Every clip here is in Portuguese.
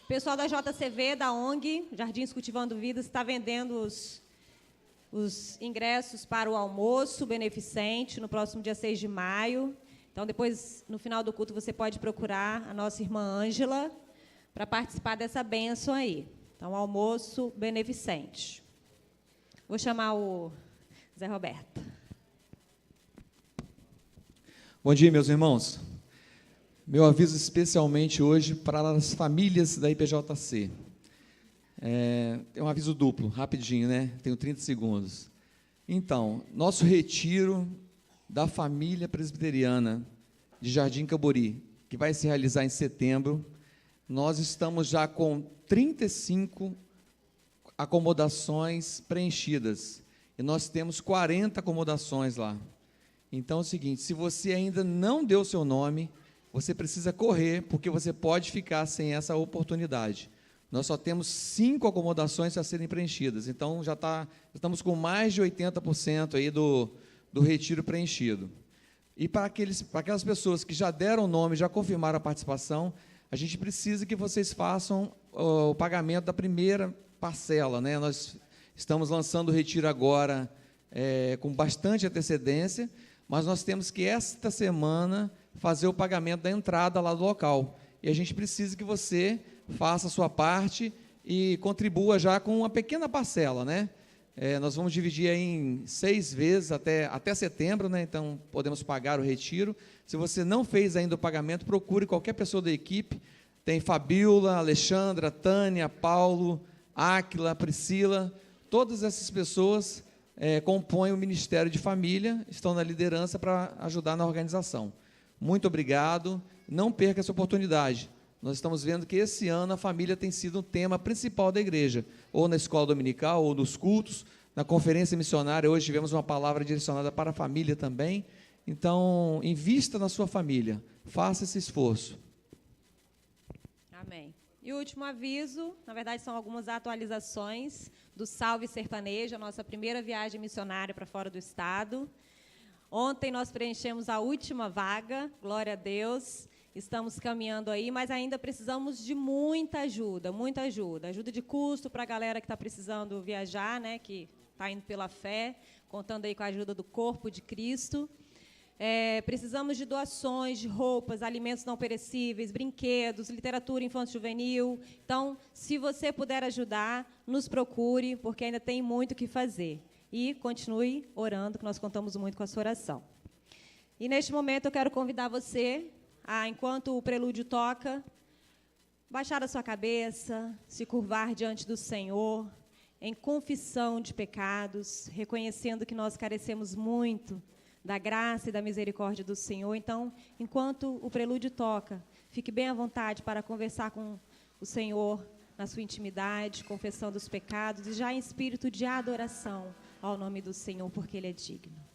O pessoal da JCV, da ONG, Jardins Cultivando Vidas, está vendendo os ingressos para o almoço beneficente no próximo dia 6 de maio. Então, depois, no final do culto, você pode procurar a nossa irmã Ângela para participar dessa bênção aí. Então, almoço beneficente. Vou chamar o Zé Roberto. Bom dia, meus irmãos. Meu aviso especialmente hoje para as famílias da IPJC. É um aviso duplo, rapidinho, né? Tenho 30 segundos. Então, nosso retiro da família presbiteriana de Jardim Cambori, que vai se realizar em setembro, nós estamos já com 35 acomodações preenchidas. E nós temos 40 acomodações lá. Então é o seguinte, se você ainda não deu seu nome, você precisa correr, porque você pode ficar sem essa oportunidade. Nós só temos 5 acomodações a serem preenchidas, então estamos com mais de 80% aí do retiro preenchido. E para aquelas pessoas que já deram o nome, já confirmaram a participação, a gente precisa que vocês façam o pagamento da primeira parcela, né? Nós estamos lançando o retiro agora com bastante antecedência, mas nós temos que, esta semana, fazer o pagamento da entrada lá do local. E a gente precisa que você faça a sua parte e contribua já com uma pequena parcela, né? Nós vamos dividir aí em 6 vezes até setembro, né? Então podemos pagar o retiro. Se você não fez ainda o pagamento, procure qualquer pessoa da equipe. Tem Fabiola, Alexandra, Tânia, Paulo, Áquila, Priscila. Todas essas pessoas compõem o Ministério de Família, estão na liderança para ajudar na organização. Muito obrigado. Não perca essa oportunidade. Nós estamos vendo que esse ano a família tem sido um tema principal da igreja, ou na escola dominical, ou nos cultos, na conferência missionária. Hoje tivemos uma palavra direcionada para a família também. Então, invista na sua família, faça esse esforço. Amém. E o último aviso, na verdade, são algumas atualizações do Salve Sertanejo, a nossa primeira viagem missionária para fora do estado. Ontem nós preenchemos a última vaga, glória a Deus. Estamos caminhando aí, mas ainda precisamos de muita ajuda. Ajuda de custo para a galera que está precisando viajar, né, que está indo pela fé, contando aí com a ajuda do corpo de Cristo. Precisamos de doações, de roupas, alimentos não perecíveis, brinquedos, literatura infanto-juvenil. Então, se você puder ajudar, nos procure, porque ainda tem muito o que fazer. E continue orando, que nós contamos muito com a sua oração. E, neste momento, eu quero convidar você a, enquanto o prelúdio toca, baixar a sua cabeça, se curvar diante do Senhor, em confissão de pecados, reconhecendo que nós carecemos muito da graça e da misericórdia do Senhor. Então, enquanto o prelúdio toca, fique bem à vontade para conversar com o Senhor na sua intimidade, confessando os pecados, e já em espírito de adoração ao nome do Senhor, porque Ele é digno.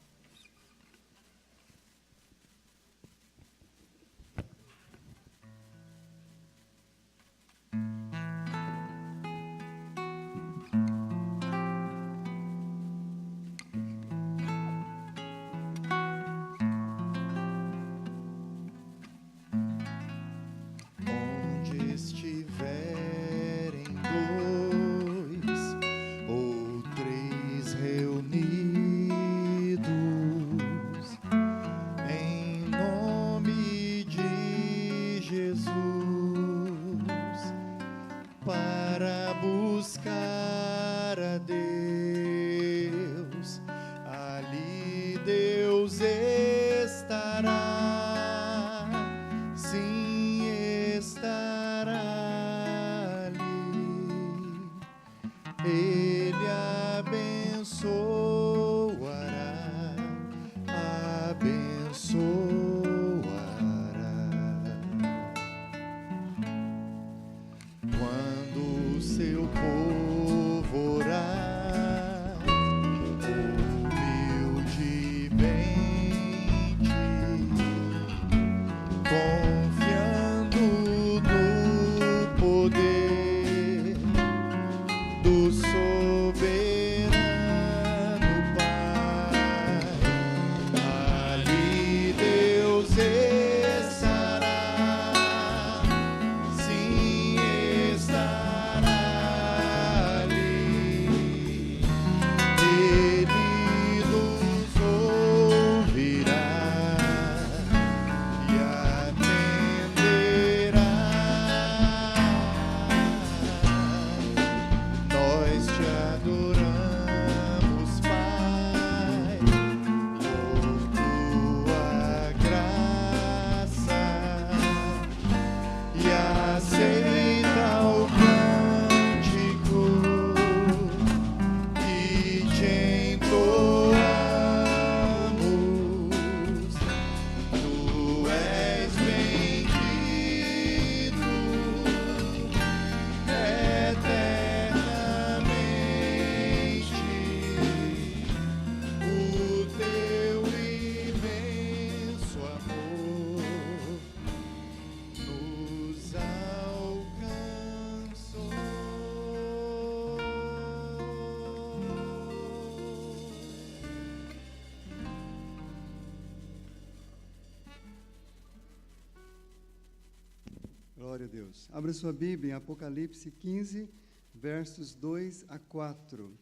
Glória a Deus. Abra sua Bíblia em Apocalipse 15, versos 2 a 4.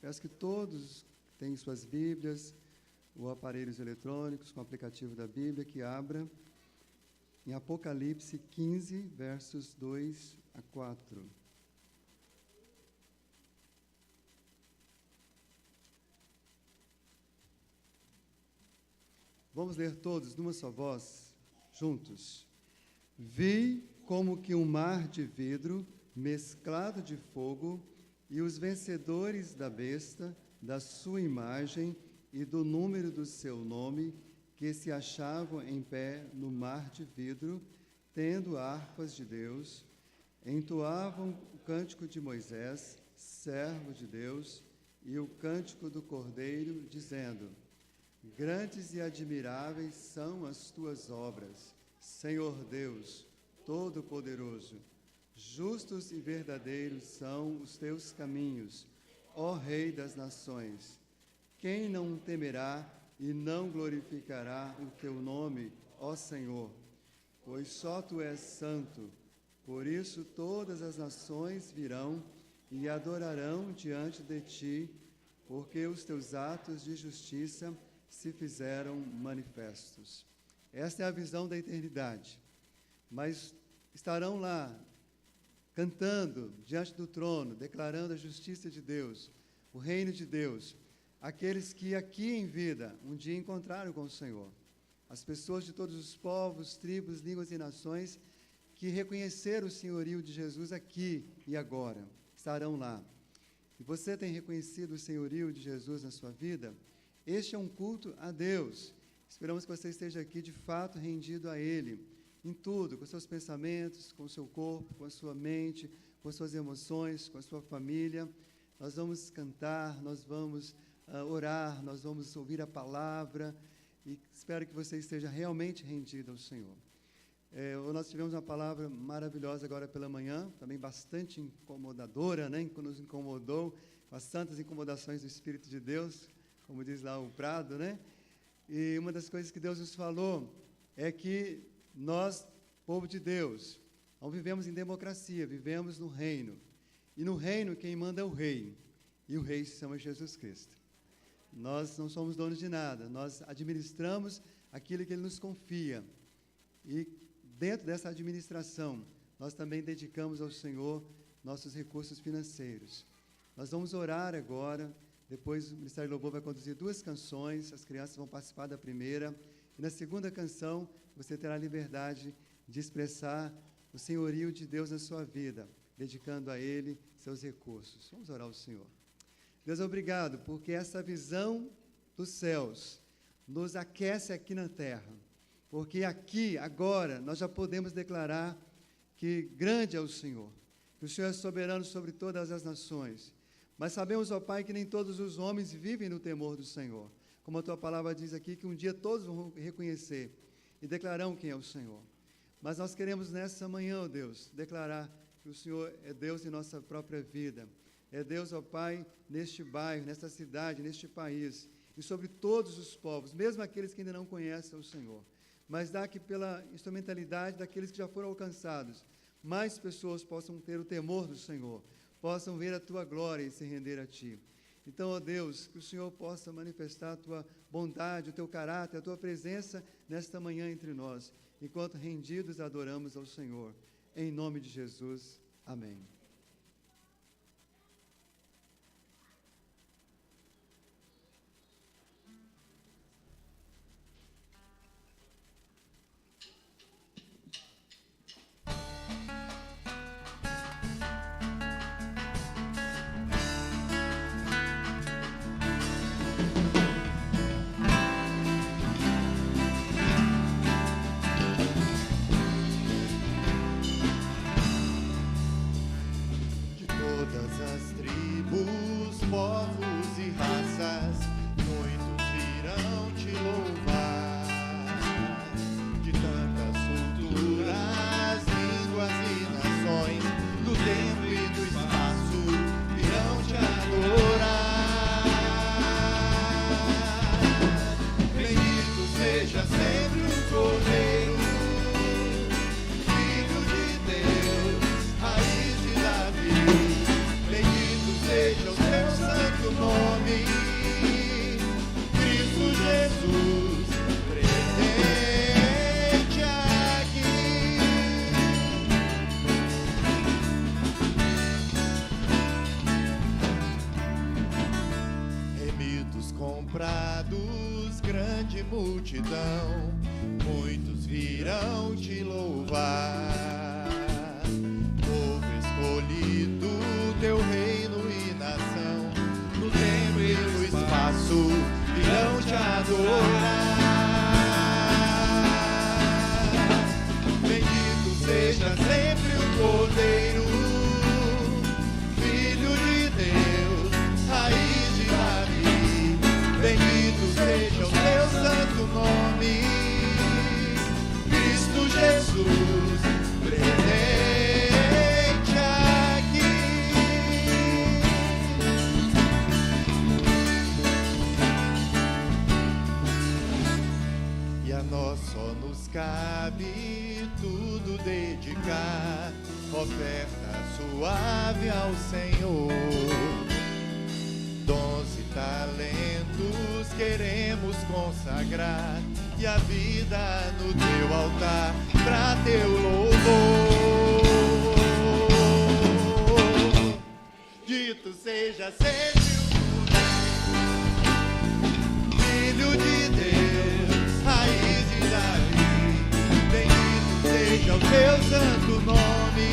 Peço que todos tenham suas Bíblias ou aparelhos eletrônicos com o aplicativo da Bíblia, que abra em Apocalipse 15, versos 2 a 4. Vamos ler todos numa só voz, juntos. Vi como que um mar de vidro mesclado de fogo, e os vencedores da besta, da sua imagem e do número do seu nome, que se achavam em pé no mar de vidro, tendo harpas de Deus, entoavam o cântico de Moisés, servo de Deus, e o cântico do Cordeiro, dizendo: Grandes e admiráveis são as tuas obras, Senhor Deus, Todo-Poderoso. Justos e verdadeiros são os teus caminhos, ó Rei das nações. Quem não temerá e não glorificará o teu nome, ó Senhor? Pois só tu és santo. Por isso todas as nações virão e adorarão diante de ti, porque os teus atos de justiça se fizeram manifestos. Esta é a visão da eternidade. Mas estarão lá, cantando diante do trono, declarando a justiça de Deus, o reino de Deus, aqueles que aqui em vida um dia encontraram com o Senhor. As pessoas de todos os povos, tribos, línguas e nações que reconheceram o senhorio de Jesus aqui e agora, estarão lá. E você tem reconhecido o senhorio de Jesus na sua vida? Este é um culto a Deus. Esperamos que você esteja aqui de fato rendido a Ele, em tudo, com seus pensamentos, com o seu corpo, com a sua mente, com as suas emoções, com a sua família. Nós vamos cantar, nós vamos orar, nós vamos ouvir a palavra, e espero que você esteja realmente rendido ao Senhor. Nós tivemos uma palavra maravilhosa agora pela manhã, também bastante incomodadora, né? Nos incomodou com as santas incomodações do Espírito de Deus, como diz lá o Prado, né? E uma das coisas que Deus nos falou é que nós, povo de Deus, não vivemos em democracia, vivemos no reino. E no reino quem manda é o rei, e o rei se chama Jesus Cristo. Nós não somos donos de nada, nós administramos aquilo que Ele nos confia. E dentro dessa administração, nós também dedicamos ao Senhor nossos recursos financeiros. Nós vamos orar agora, depois o Ministério Louvor vai conduzir 2 canções, as crianças vão participar da primeira, e na segunda canção você terá a liberdade de expressar o senhorio de Deus na sua vida, dedicando a Ele seus recursos. Vamos orar ao Senhor. Deus, obrigado, porque essa visão dos céus nos aquece aqui na terra, porque aqui, agora, nós já podemos declarar que grande é o Senhor, que o Senhor é soberano sobre todas as nações. Mas sabemos, ó Pai, que nem todos os homens vivem no temor do Senhor. Como a Tua palavra diz aqui, que um dia todos vão reconhecer e declararão quem é o Senhor. Mas nós queremos nessa manhã, ó Deus, declarar que o Senhor é Deus em nossa própria vida. É Deus, ó Pai, neste bairro, nesta cidade, neste país, e sobre todos os povos, mesmo aqueles que ainda não conhecem o Senhor. Mas dá que pela instrumentalidade daqueles que já foram alcançados, mais pessoas possam ter o temor do Senhor, possam ver a Tua glória e se render a Ti. Então, ó Deus, que o Senhor possa manifestar a Tua bondade, o Teu caráter, a Tua presença nesta manhã entre nós, enquanto rendidos adoramos ao Senhor. Em nome de Jesus, amém. Seja sempre o Cordeiro, Filho de Deus. grande multidão, muitos virão te louvar. Povo escolhido, teu reino e nação, no tempo e no espaço virão te adorar. Bendito seja sempre o Cordeiro, Filho de Deus, raiz de Davi. Bendito seja o teu santo nome, Cristo Jesus, presente aqui. E a nós só nos cabe tudo dedicar, oferta suave ao Senhor. Dons e talentos queremos consagrar, e a vida no teu altar pra teu louvor. Dito seja sempre o Filho de Deus, raiz de Davi. Bendito seja o teu santo nome,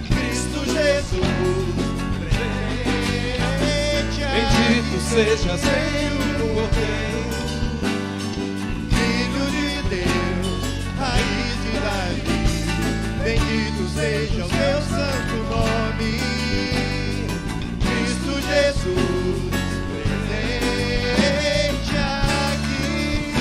Cristo Jesus, presente aqui. Bendito seja sempre o Cordeiro, Filho de Deus, raiz de Davi. Bendito seja o teu santo nome, Cristo Jesus, presente aqui.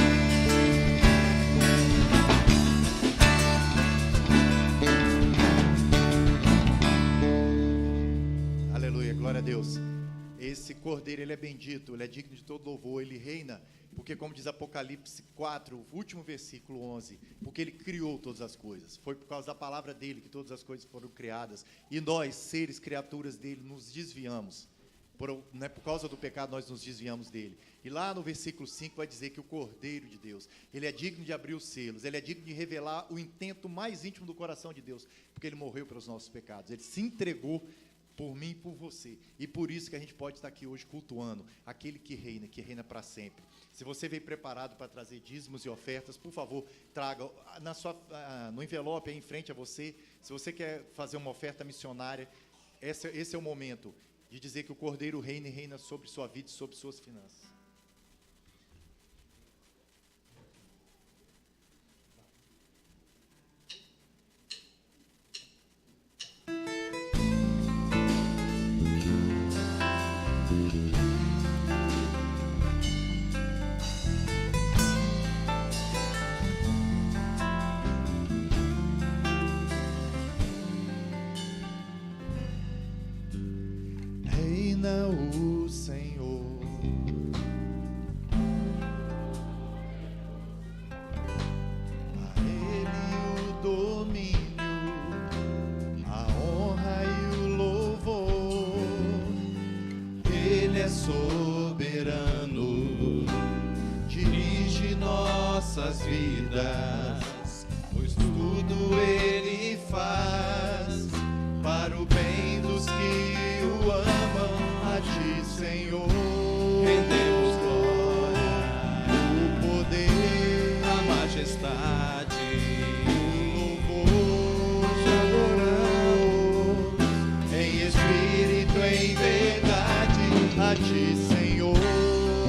Aleluia, glória a Deus. Esse Cordeiro, ele é bendito, ele é digno de todo louvor, ele reina, porque como diz Apocalipse 4, o último versículo 11, porque ele criou todas as coisas, foi por causa da palavra dele que todas as coisas foram criadas, e nós, seres, criaturas dele, nos desviamos, por causa do pecado nós nos desviamos dele. E lá no versículo 5 vai dizer que o Cordeiro de Deus, ele é digno de abrir os selos, ele é digno de revelar o intento mais íntimo do coração de Deus, porque ele morreu pelos nossos pecados, ele se entregou por mim e por você, e por isso que a gente pode estar aqui hoje cultuando aquele que reina para sempre. Se você veio preparado para trazer dízimos e ofertas, por favor, traga no envelope aí em frente a você. Se você quer fazer uma oferta missionária, esse é o momento de dizer que o Cordeiro reina e reina sobre sua vida e sobre suas finanças. Reina o Senhor, a Ele o domínio, a honra e o louvor. Ele é soberano, dirige nossas vidas, pois tudo Ele faz para o bem dos que o amam. A ti, Senhor, rendemos glória, o poder, a majestade, o louvor, te adoramos em espírito, em verdade. A ti, Senhor,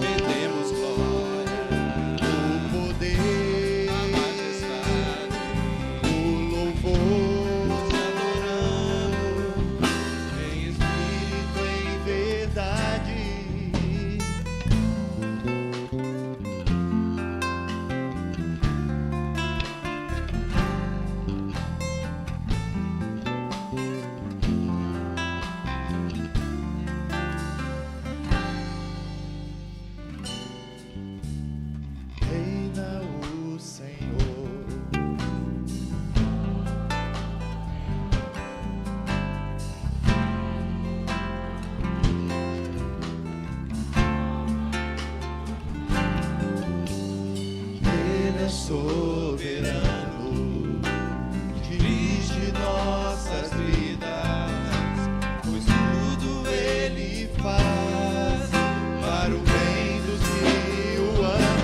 rendemos glória, o poder, a majestade, o louvor, te adoramos em espírito, em verdade. Reina o Senhor, Ele é soberano, dirige nossas vidas, pois tudo Ele faz para o bem dos que o amam.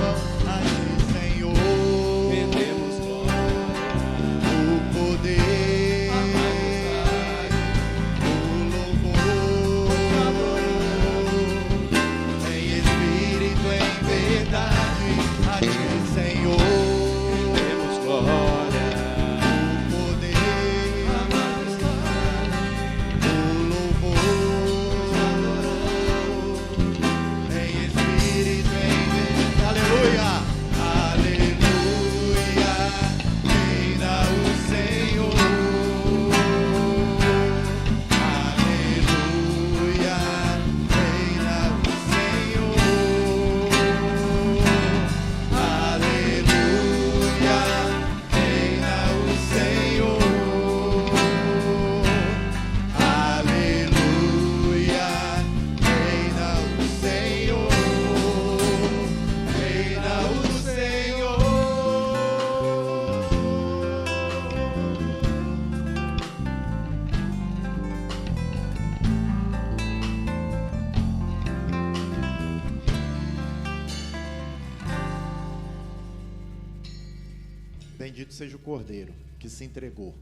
Bendito seja o Cordeiro que se entregou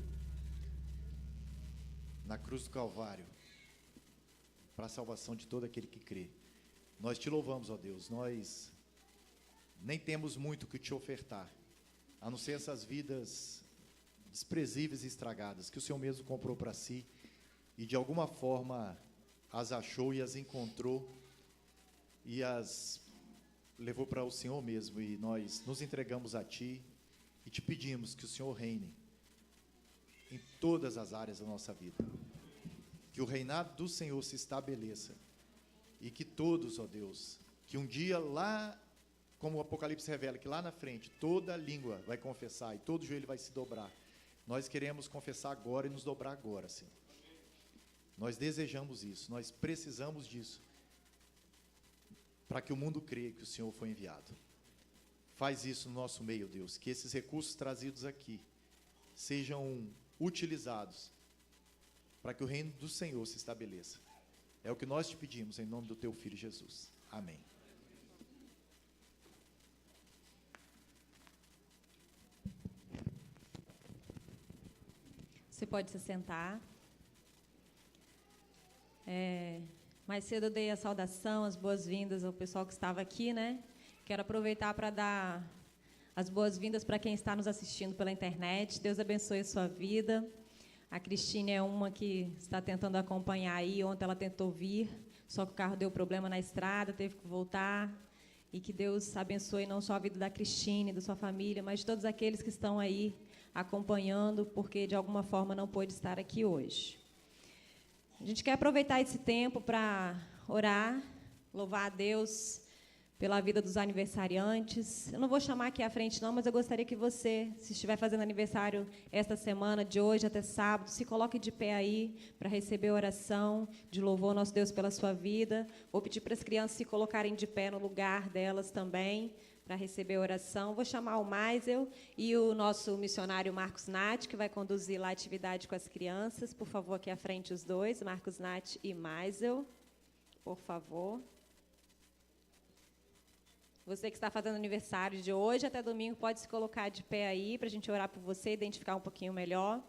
na cruz do Calvário para a salvação de todo aquele que crê. Nós te louvamos, ó Deus. Nós nem temos muito o que te ofertar, a não ser essas vidas desprezíveis e estragadas que o Senhor mesmo comprou para si e de alguma forma as achou e as encontrou e as levou para o Senhor mesmo, e nós nos entregamos a Ti e te pedimos que o Senhor reine em todas as áreas da nossa vida, que o reinado do Senhor se estabeleça e que todos, ó Deus, que um dia lá, como o Apocalipse revela, que lá na frente toda língua vai confessar e todo joelho vai se dobrar. Nós queremos confessar agora e nos dobrar agora, Senhor. Nós desejamos isso, nós precisamos disso, para que o mundo creia que o Senhor foi enviado. Faz isso no nosso meio, Deus, que esses recursos trazidos aqui sejam utilizados para que o reino do Senhor se estabeleça. É o que nós te pedimos em nome do teu Filho Jesus. Amém. Você pode se sentar. Mais cedo eu dei a saudação, as boas-vindas ao pessoal que estava aqui, né? Quero aproveitar para dar as boas-vindas para quem está nos assistindo pela internet. Deus abençoe a sua vida. A Cristine é uma que está tentando acompanhar aí. Ontem ela tentou vir, só que o carro deu problema na estrada, teve que voltar. E que Deus abençoe não só a vida da Cristine, da sua família, mas de todos aqueles que estão aí acompanhando, porque de alguma forma não pôde estar aqui hoje. A gente quer aproveitar esse tempo para orar, louvar a Deus pela vida dos aniversariantes. Eu não vou chamar aqui à frente, não, mas eu gostaria que você, se estiver fazendo aniversário esta semana, de hoje até sábado, se coloque de pé aí para receber a oração de louvor ao nosso Deus pela sua vida. Vou pedir para as crianças se colocarem de pé no lugar delas também, para receber a oração. Vou chamar o Maisel e o nosso missionário Marcos Nath, que vai conduzir lá a atividade com as crianças. Por favor, aqui à frente os dois, Marcos Nath e Maisel, por favor. Você que está fazendo aniversário de hoje até domingo, pode se colocar de pé aí, para a gente orar por você, identificar um pouquinho melhor.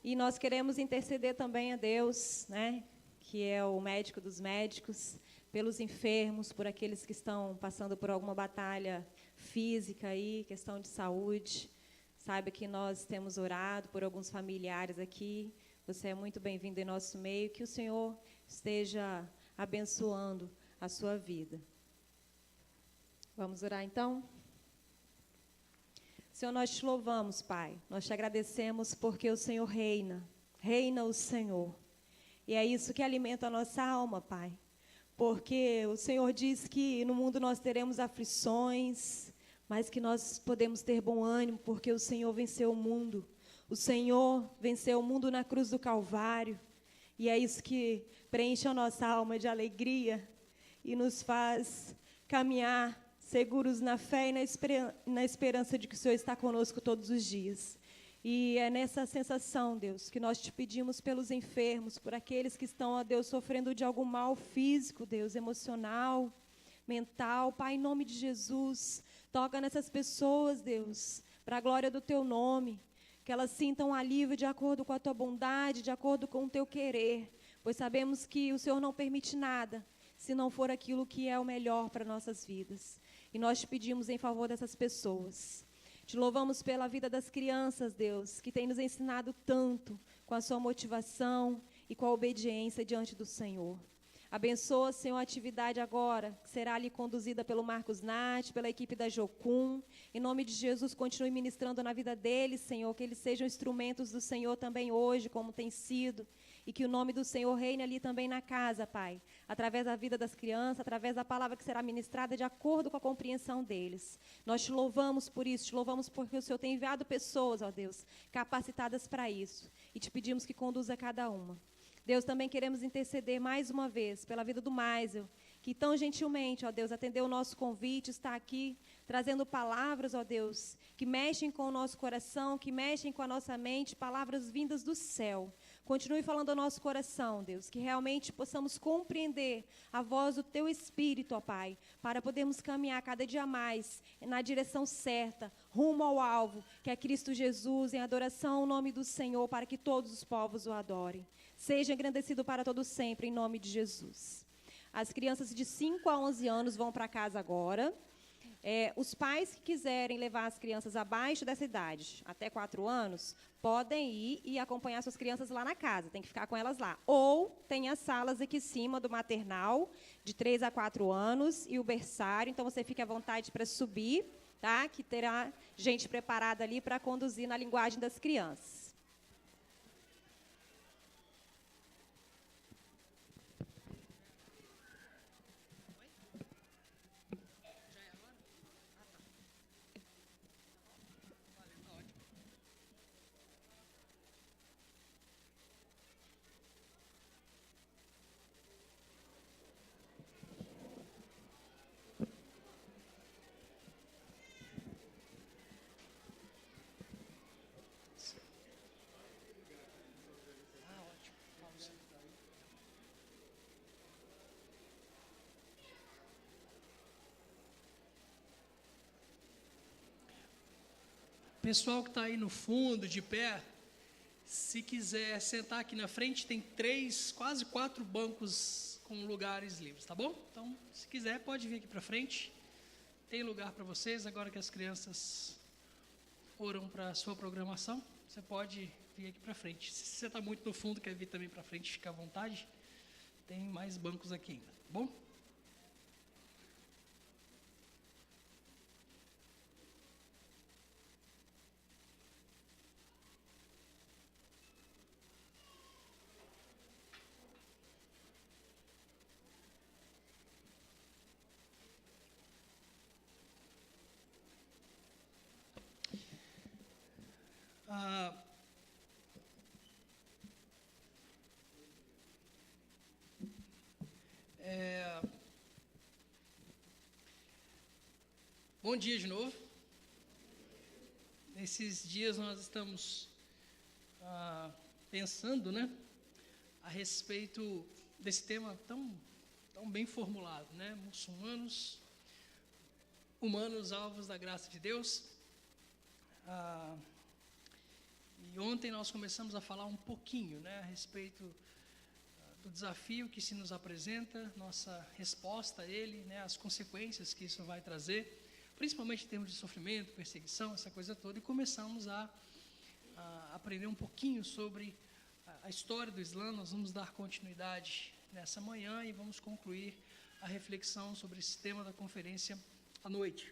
E nós queremos interceder também a Deus, né, que é o médico dos médicos, pelos enfermos, por aqueles que estão passando por alguma batalha física aí, questão de saúde. Saiba que nós temos orado por alguns familiares aqui. Você é muito bem-vindo em nosso meio. Que o Senhor esteja abençoando a sua vida. Vamos orar, então? Senhor, nós te louvamos, Pai. Nós te agradecemos porque o Senhor reina. Reina o Senhor. E é isso que alimenta a nossa alma, Pai. Porque o Senhor diz que no mundo nós teremos aflições, mas que nós podemos ter bom ânimo, porque o Senhor venceu o mundo. O Senhor venceu o mundo na cruz do Calvário. E é isso que preenche a nossa alma de alegria e nos faz caminhar seguros na fé e na esperança de que o Senhor está conosco todos os dias. E é nessa sensação, Deus, que nós te pedimos pelos enfermos, por aqueles que estão, ó Deus, sofrendo de algum mal físico, Deus, emocional, mental. Pai, em nome de Jesus, toca nessas pessoas, Deus, para a glória do teu nome, que elas sintam alívio de acordo com a tua bondade, de acordo com o teu querer, pois sabemos que o Senhor não permite nada, se não for aquilo que é o melhor para nossas vidas. E nós te pedimos em favor dessas pessoas. Te louvamos pela vida das crianças, Deus, que tem nos ensinado tanto com a sua motivação e com a obediência diante do Senhor. Abençoa, Senhor, a atividade agora, que será ali conduzida pelo Marcos Nath, pela equipe da Jocum. Em nome de Jesus, continue ministrando na vida deles, Senhor, que eles sejam instrumentos do Senhor também hoje, como tem sido. E que o nome do Senhor reine ali também na casa, Pai, através da vida das crianças, através da palavra que será ministrada de acordo com a compreensão deles. Nós te louvamos por isso, te louvamos porque o Senhor tem enviado pessoas, ó Deus, capacitadas para isso. E te pedimos que conduza cada uma. Deus, também queremos interceder mais uma vez pela vida do Maisel, que tão gentilmente, ó Deus, atendeu o nosso convite, está aqui trazendo palavras, ó Deus, que mexem com o nosso coração, que mexem com a nossa mente, palavras vindas do céu. Continue falando ao nosso coração, Deus, que realmente possamos compreender a voz do Teu Espírito, ó Pai, para podermos caminhar cada dia mais na direção certa, rumo ao alvo, que é Cristo Jesus, em adoração ao nome do Senhor, para que todos os povos o adorem. Seja engrandecido para todo sempre, em nome de Jesus. As crianças de 5 a 11 anos vão para casa agora. Os pais que quiserem levar as crianças abaixo dessa idade, até 4 anos, podem ir e acompanhar suas crianças lá na casa, tem que ficar com elas lá. Ou tem as salas aqui em cima do maternal, de 3 a 4 anos, e o berçário, então você fique à vontade para subir, tá? Que terá gente preparada ali para conduzir na linguagem das crianças. Pessoal que está aí no fundo, de pé, se quiser sentar aqui na frente, tem 3, quase 4 bancos com lugares livres, tá bom? Então, se quiser, pode vir aqui para frente. Tem lugar para vocês, agora que as crianças foram para a sua programação, você pode vir aqui para frente. Se você está muito no fundo, quer vir também para frente, fica à vontade. Tem mais bancos aqui ainda, tá bom? Bom dia de novo. Nesses dias nós estamos pensando, né, a respeito desse tema tão bem formulado, né? Muçulmanos, humanos alvos da graça de Deus. E ontem nós começamos a falar um pouquinho, né, a respeito do desafio que se nos apresenta, nossa resposta a ele, né, as consequências que isso vai trazer, principalmente em termos de sofrimento, perseguição, essa coisa toda, e começamos a aprender um pouquinho sobre a história do Islã. Nós vamos dar continuidade nessa manhã e vamos concluir a reflexão sobre esse tema da conferência à noite.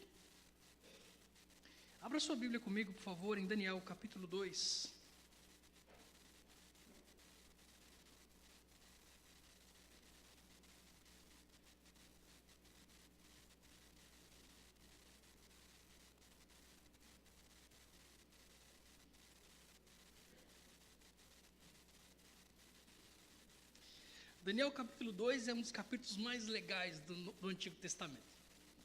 Abra sua Bíblia comigo, por favor, em Daniel, capítulo 2. Daniel capítulo 2 é um dos capítulos mais legais do Antigo Testamento.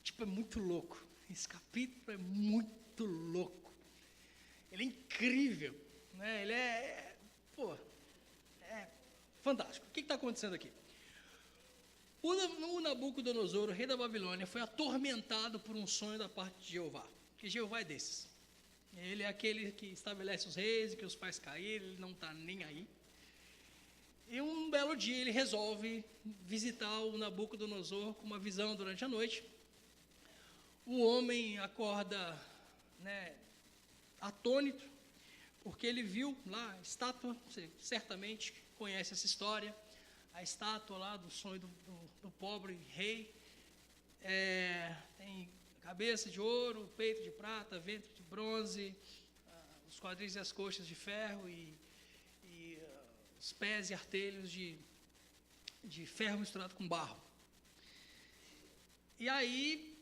Tipo, é muito louco. Esse capítulo é muito louco. Ele é incrível, né? Ele é fantástico. O que está acontecendo aqui? O Nabucodonosor, o rei da Babilônia, foi atormentado por um sonho da parte de Jeová. Porque Jeová é desses. Ele é aquele que estabelece os reis, que os faz cair, ele não está nem aí. E um belo dia ele resolve visitar o Nabucodonosor com uma visão durante a noite. O homem acorda, né, atônito, porque ele viu lá a estátua, você certamente conhece essa história, a estátua lá do sonho do pobre rei. Tem cabeça de ouro, peito de prata, ventre de bronze, os quadris e as coxas de ferro e os pés e artelhos de ferro misturado com barro. E aí,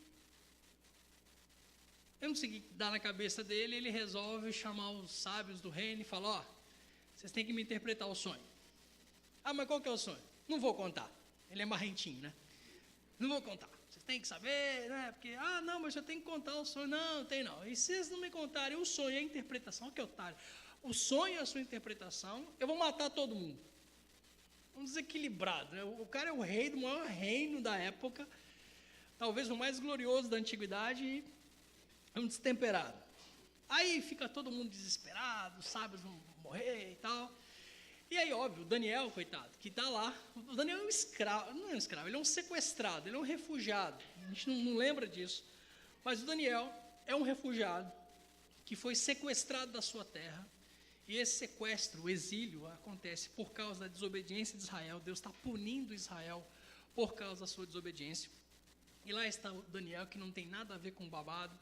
eu não sei o que dá na cabeça dele, ele resolve chamar os sábios do reino e fala: vocês têm que me interpretar o sonho. Mas qual que é o sonho? Não vou contar. Ele é marrentinho, né? Não vou contar. Vocês têm que saber, né? Porque, não, mas eu tenho que contar o sonho. Não, tem não. E se vocês não me contarem o sonho e a interpretação, que otário. o sonho e a sua interpretação, eu vou matar todo mundo. Um desequilibrado, né? O cara é o rei do maior reino da época, talvez o mais glorioso da antiguidade, e é um destemperado. Aí fica todo mundo desesperado, os sábios vão morrer e tal. E aí, óbvio, o Daniel, coitado, que está lá, o Daniel é um escravo, não é um escravo, ele é um sequestrado, ele é um refugiado, a gente não lembra disso, mas o Daniel é um refugiado que foi sequestrado da sua terra. E esse sequestro, o exílio, acontece por causa da desobediência de Israel. Deus está punindo Israel por causa da sua desobediência. E lá está o Daniel, que não tem nada a ver com o babado.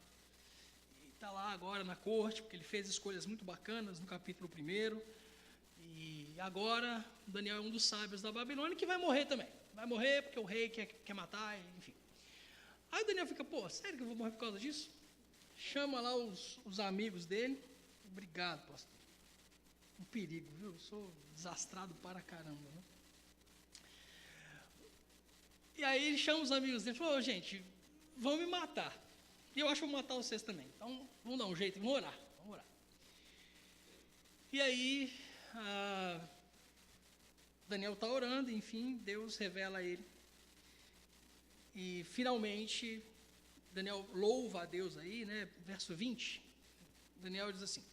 E está lá agora na corte, porque ele fez escolhas muito bacanas no capítulo 1. E agora, Daniel é um dos sábios da Babilônia, que vai morrer também. Vai morrer porque o rei quer matar, enfim. Aí o Daniel fica, pô, sério que eu vou morrer por causa disso? Chama lá os amigos dele. Obrigado, pastor. Um perigo, viu? Eu sou desastrado para caramba, né? E aí ele chama os amigos dele e falou, gente, vão me matar. E eu acho que vou matar vocês também. Então, vamos dar um jeito, vamos orar. E aí, Daniel está orando, enfim, Deus revela a ele. E finalmente, Daniel louva a Deus aí, né? Verso 20, Daniel diz assim,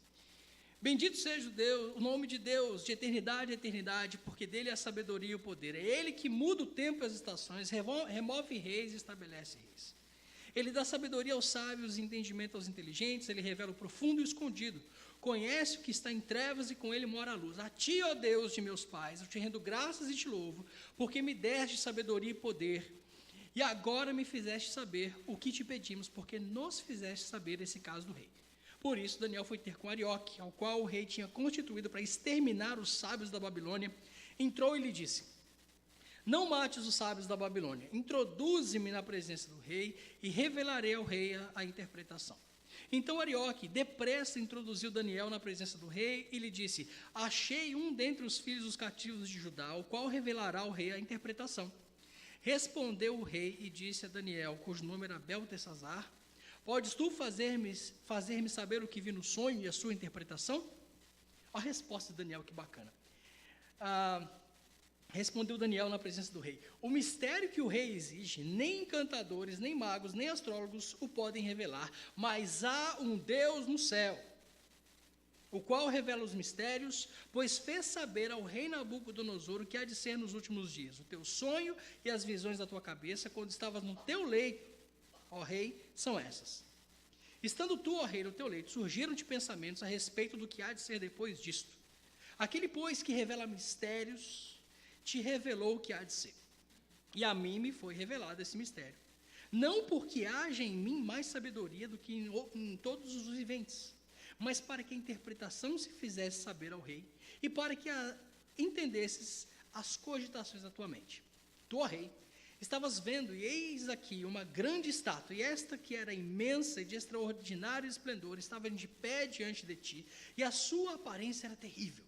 bendito seja o nome de Deus, de eternidade a eternidade, porque dele é a sabedoria e o poder. É ele que muda o tempo e as estações, remove reis e estabelece reis. Ele dá sabedoria aos sábios e entendimento aos inteligentes, ele revela o profundo e o escondido. Conhece o que está em trevas e com ele mora a luz. A ti, ó Deus de meus pais, eu te rendo graças e te louvo, porque me deste sabedoria e poder. E agora me fizeste saber o que te pedimos, porque nos fizeste saber esse caso do rei. Por isso, Daniel foi ter com Arioque, ao qual o rei tinha constituído para exterminar os sábios da Babilônia. Entrou e lhe disse, não mates os sábios da Babilônia, introduze-me na presença do rei e revelarei ao rei a interpretação. Então Arioque, depressa, introduziu Daniel na presença do rei e lhe disse, achei um dentre os filhos dos cativos de Judá, o qual revelará ao rei a interpretação. Respondeu o rei e disse a Daniel, cujo nome era Beltesazar, podes tu fazer-me saber o que vi no sonho e a sua interpretação? A resposta de Daniel, que bacana. Respondeu Daniel na presença do rei, o mistério que o rei exige, nem encantadores, nem magos, nem astrólogos o podem revelar, mas há um Deus no céu, o qual revela os mistérios, pois fez saber ao rei Nabucodonosor o que há de ser nos últimos dias, o teu sonho e as visões da tua cabeça, quando estavas no teu leito, ó rei, são essas. Estando tu, ó rei, no teu leito, surgiram-te pensamentos a respeito do que há de ser depois disto. Aquele, pois, que revela mistérios, te revelou o que há de ser. E a mim me foi revelado esse mistério. Não porque haja em mim mais sabedoria do que em todos os viventes, mas para que a interpretação se fizesse saber ao rei, e para que entendesses as cogitações da tua mente. Tu, ó rei, estavas vendo, e eis aqui uma grande estátua, e esta que era imensa e de extraordinário esplendor, estava de pé diante de ti, e a sua aparência era terrível.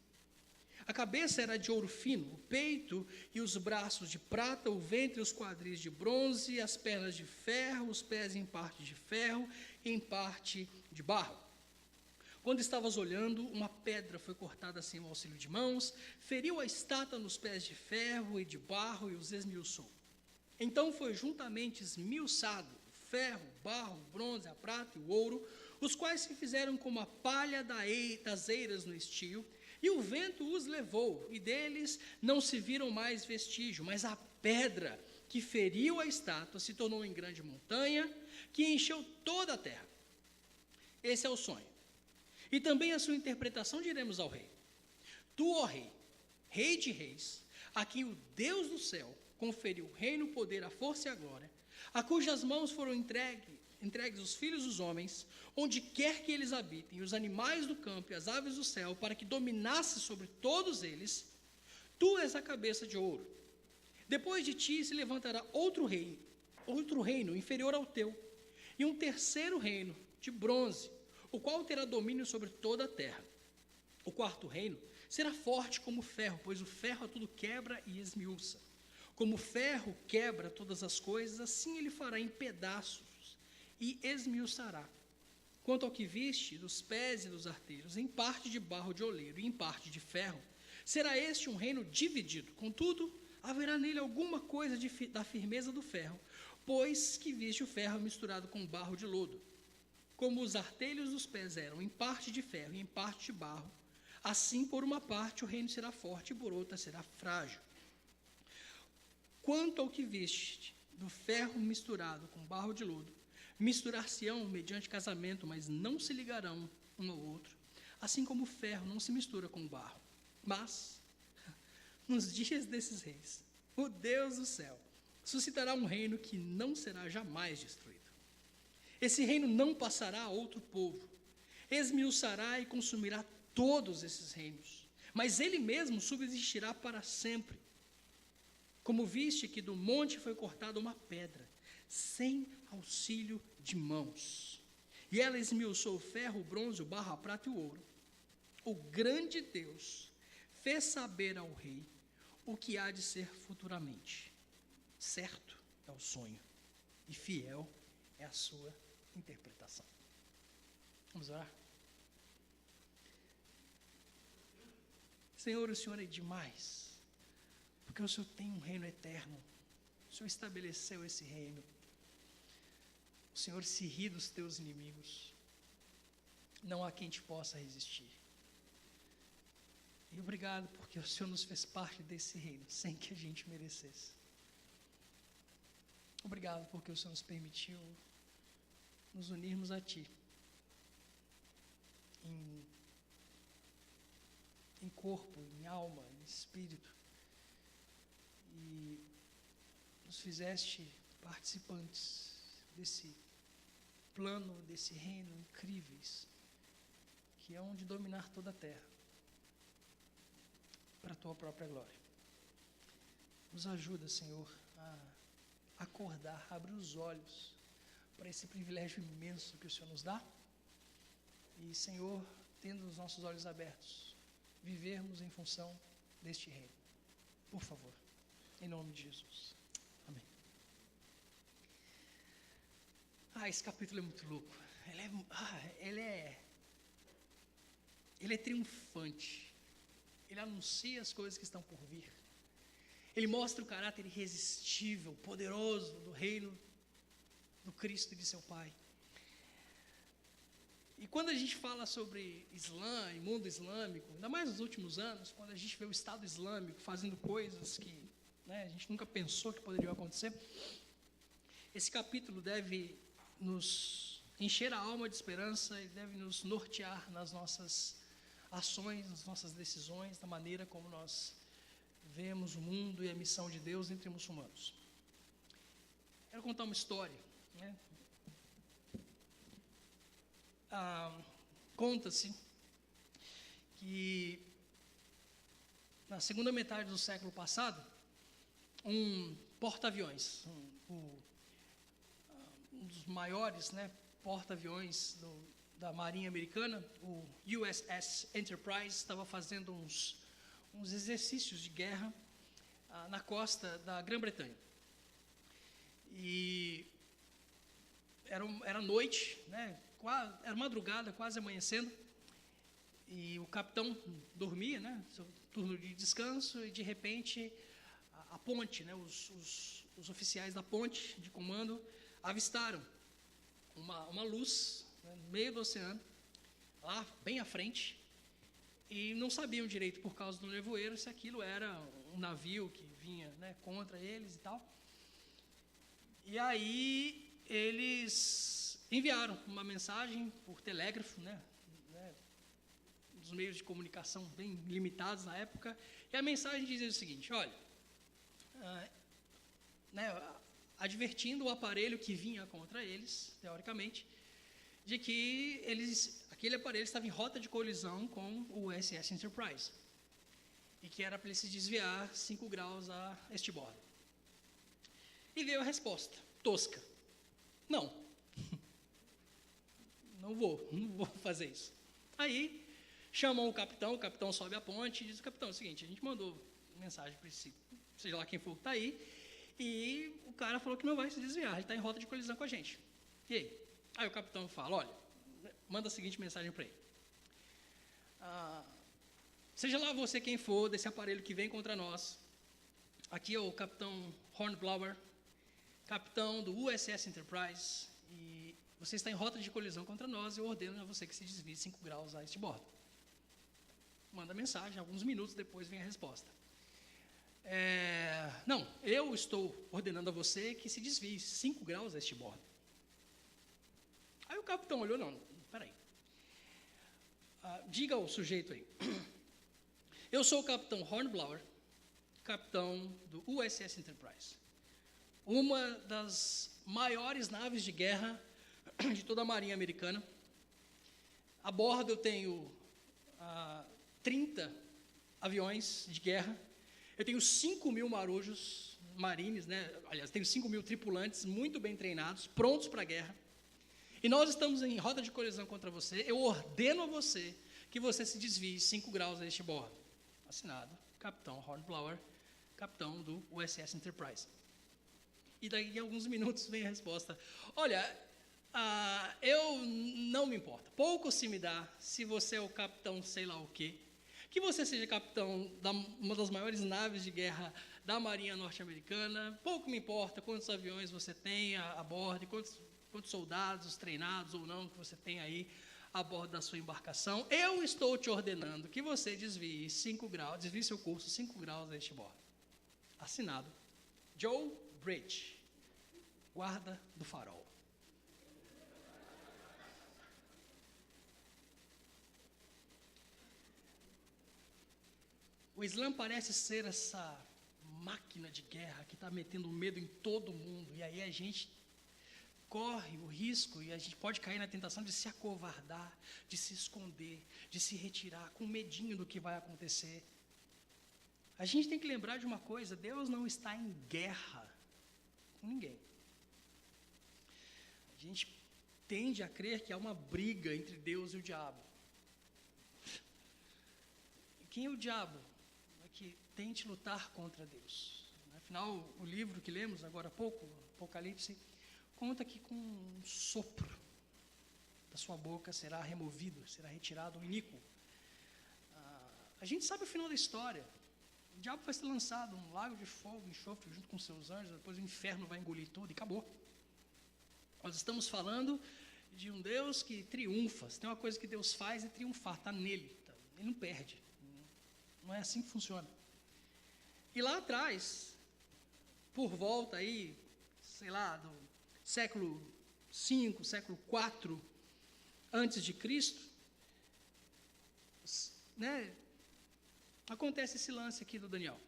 A cabeça era de ouro fino, o peito e os braços de prata, o ventre e os quadris de bronze, as pernas de ferro, os pés em parte de ferro e em parte de barro. Quando estavas olhando, uma pedra foi cortada sem o auxílio de mãos, feriu a estátua nos pés de ferro e de barro e os esmiuçou. Então foi juntamente esmiuçado o ferro, o barro, o bronze, a prata e o ouro, os quais se fizeram como a palha das eiras no estio, e o vento os levou, e deles não se viram mais vestígio, mas a pedra que feriu a estátua se tornou em grande montanha, que encheu toda a terra. Esse é o sonho. E também a sua interpretação diremos ao rei. Tu, ó rei, rei de reis, a quem o Deus do céu conferiu o reino, o poder, a força e a glória, a cujas mãos foram entregues os filhos dos homens, onde quer que eles habitem, os animais do campo e as aves do céu, para que dominasse sobre todos eles, tu és a cabeça de ouro. Depois de ti se levantará outro reino inferior ao teu, e um terceiro reino de bronze, o qual terá domínio sobre toda a terra. O quarto reino será forte como o ferro, pois o ferro a tudo quebra e esmiuça. Como o ferro quebra todas as coisas, assim ele fará em pedaços e esmiuçará Quanto ao que viste dos pés e dos artelhos, em parte de barro de oleiro e em parte de ferro, será este um reino dividido. Contudo, haverá nele alguma coisa da firmeza do ferro, pois que viste o ferro misturado com barro de lodo. Como os artelhos dos pés eram em parte de ferro e em parte de barro, assim por uma parte o reino será forte e por outra será frágil. Quanto ao que viste do ferro misturado com barro de lodo, misturar-se-ão mediante casamento, mas não se ligarão um ao outro, assim como o ferro não se mistura com o barro. Mas, nos dias desses reis, o Deus do céu suscitará um reino que não será jamais destruído. Esse reino não passará a outro povo, esmiuçará e consumirá todos esses reinos, mas ele mesmo subsistirá para sempre. Como viste que do monte foi cortada uma pedra, sem auxílio de mãos, e ela esmiuçou o ferro, o bronze, o barro, a prata e o ouro. O grande Deus fez saber ao rei o que há de ser futuramente. Certo é o sonho, e fiel é a sua interpretação. Vamos orar? Senhor, o Senhor é demais, porque o Senhor tem um reino eterno. O Senhor estabeleceu esse reino. O Senhor se ri dos teus inimigos. Não há quem te possa resistir. E obrigado porque o Senhor nos fez parte desse reino, sem que a gente merecesse. Obrigado porque o Senhor nos permitiu nos unirmos a Ti, em corpo, em alma, em espírito, e nos fizeste participantes desse plano, desse reino incríveis, que é onde dominar toda a terra, para a Tua própria glória. Nos ajuda, Senhor, a acordar, abrir os olhos para esse privilégio imenso que o Senhor nos dá, e, Senhor, tendo os nossos olhos abertos, vivermos em função deste reino. Por favor, em nome de Jesus. Amém. Esse capítulo é muito louco. Ele é triunfante. Ele anuncia as coisas que estão por vir. Ele mostra o caráter irresistível, poderoso do reino do Cristo e de seu Pai. E quando a gente fala sobre Islã e mundo islâmico, ainda mais nos últimos anos, quando a gente vê o Estado Islâmico fazendo coisas que, a gente nunca pensou que poderiam acontecer, esse capítulo deve nos encher a alma de esperança e deve nos nortear nas nossas ações, nas nossas decisões, da maneira como nós vemos o mundo e a missão de Deus entre muçulmanos. Quero contar uma história. Conta-se que na segunda metade do século passado, um porta-aviões, um dos maiores porta-aviões da Marinha Americana, o USS Enterprise, estava fazendo uns exercícios de guerra na costa da Grã-Bretanha. E era noite, era madrugada, quase amanhecendo, e o capitão dormia, seu turno de descanso, e de repente a ponte, os oficiais da ponte de comando avistaram uma luz no meio do oceano, lá bem à frente, e não sabiam direito, por causa do nevoeiro, se aquilo era um navio que vinha contra eles e tal. E aí eles enviaram uma mensagem por telégrafo, dos meios de comunicação bem limitados na época, e a mensagem dizia o seguinte: olha, advertindo o aparelho que vinha contra eles, teoricamente, de que aquele aparelho estava em rota de colisão com o USS Enterprise, e que era para ele se desviar 5 graus a este bordo. E veio a resposta, tosca: não, não vou fazer isso. Aí chamam o capitão sobe a ponte e diz: capitão, é o seguinte, a gente mandou mensagem para esse, seja lá quem for que está aí, e o cara falou que não vai se desviar, ele está em rota de colisão com a gente. E aí? Aí o capitão fala: olha, manda a seguinte mensagem para ele. Seja lá você quem for desse aparelho que vem contra nós, aqui é o capitão Hornblower, capitão do USS Enterprise, e você está em rota de colisão contra nós, e eu ordeno a você que se desvie 5 graus a este bordo. Manda mensagem, alguns minutos depois vem a resposta. Não, eu estou ordenando a você que se desvie 5 graus a este bordo. Aí o capitão olhou, não, peraí. Diga ao sujeito aí. Eu sou o capitão Hornblower, capitão do USS Enterprise. Uma das maiores naves de guerra de toda a marinha americana. A bordo eu tenho 30 aviões de guerra. Eu tenho 5.000 marujos, marines, né? Aliás, tenho 5.000 tripulantes muito bem treinados, prontos para a guerra. E nós estamos em rota de colisão contra você. Eu ordeno a você que você se desvie 5 graus a este bordo. Assinado, capitão Hornblower, capitão do USS Enterprise. E daqui a alguns minutos vem a resposta. Olha, eu não me importo. Pouco se me dá se você é o capitão sei lá o quê. Que você seja capitão de uma das maiores naves de guerra da Marinha Norte-Americana. Pouco me importa quantos aviões você tem a bordo, quantos soldados treinados ou não que você tem aí a bordo da sua embarcação. Eu estou te ordenando que você desvie 5 graus, desvie seu curso 5 graus a este bordo. Assinado, Joe Bridge, guarda do farol. O Islã parece ser essa máquina de guerra que está metendo medo em todo mundo, e aí a gente corre o risco e a gente pode cair na tentação de se acovardar, de se esconder, de se retirar, com medinho do que vai acontecer. A gente tem que lembrar de uma coisa: Deus não está em guerra com ninguém. A gente tende a crer que há uma briga entre Deus e o diabo. Quem é o diabo? É que tente lutar contra Deus. Afinal, o livro que lemos agora há pouco, Apocalipse, conta que com um sopro da sua boca será removido, será retirado o iníquo. A gente sabe o final da história. O diabo vai ser lançado num lago de fogo, enxofre, junto com seus anjos, depois o inferno vai engolir tudo e acabou. Nós estamos falando de um Deus que triunfa. Se tem uma coisa que Deus faz é triunfar, está nele. Ele não perde. Não é assim que funciona. E lá atrás, por volta aí, sei lá, do século V, século IV antes de Cristo, né, acontece esse lance aqui do Daniel.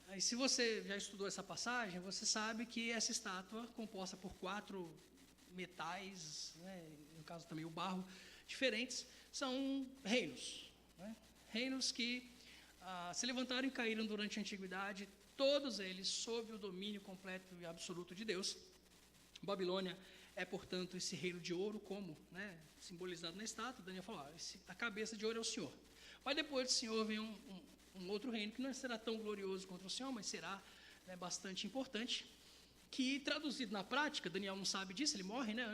Aí, se você já estudou essa passagem, você sabe que essa estátua, composta por 4 metais, né, no caso também o barro, diferentes, são reinos. Né? Reinos que se levantaram e caíram durante a antiguidade, todos eles sob o domínio completo e absoluto de Deus. Babilônia é, portanto, esse reino de ouro, como, né, simbolizado na estátua. Daniel falou, a cabeça de ouro é o Senhor. Mas depois do Senhor vem um outro reino, que não será tão glorioso contra o Senhor, mas será, né, bastante importante, que, traduzido na prática, Daniel não sabe disso, ele morre, né,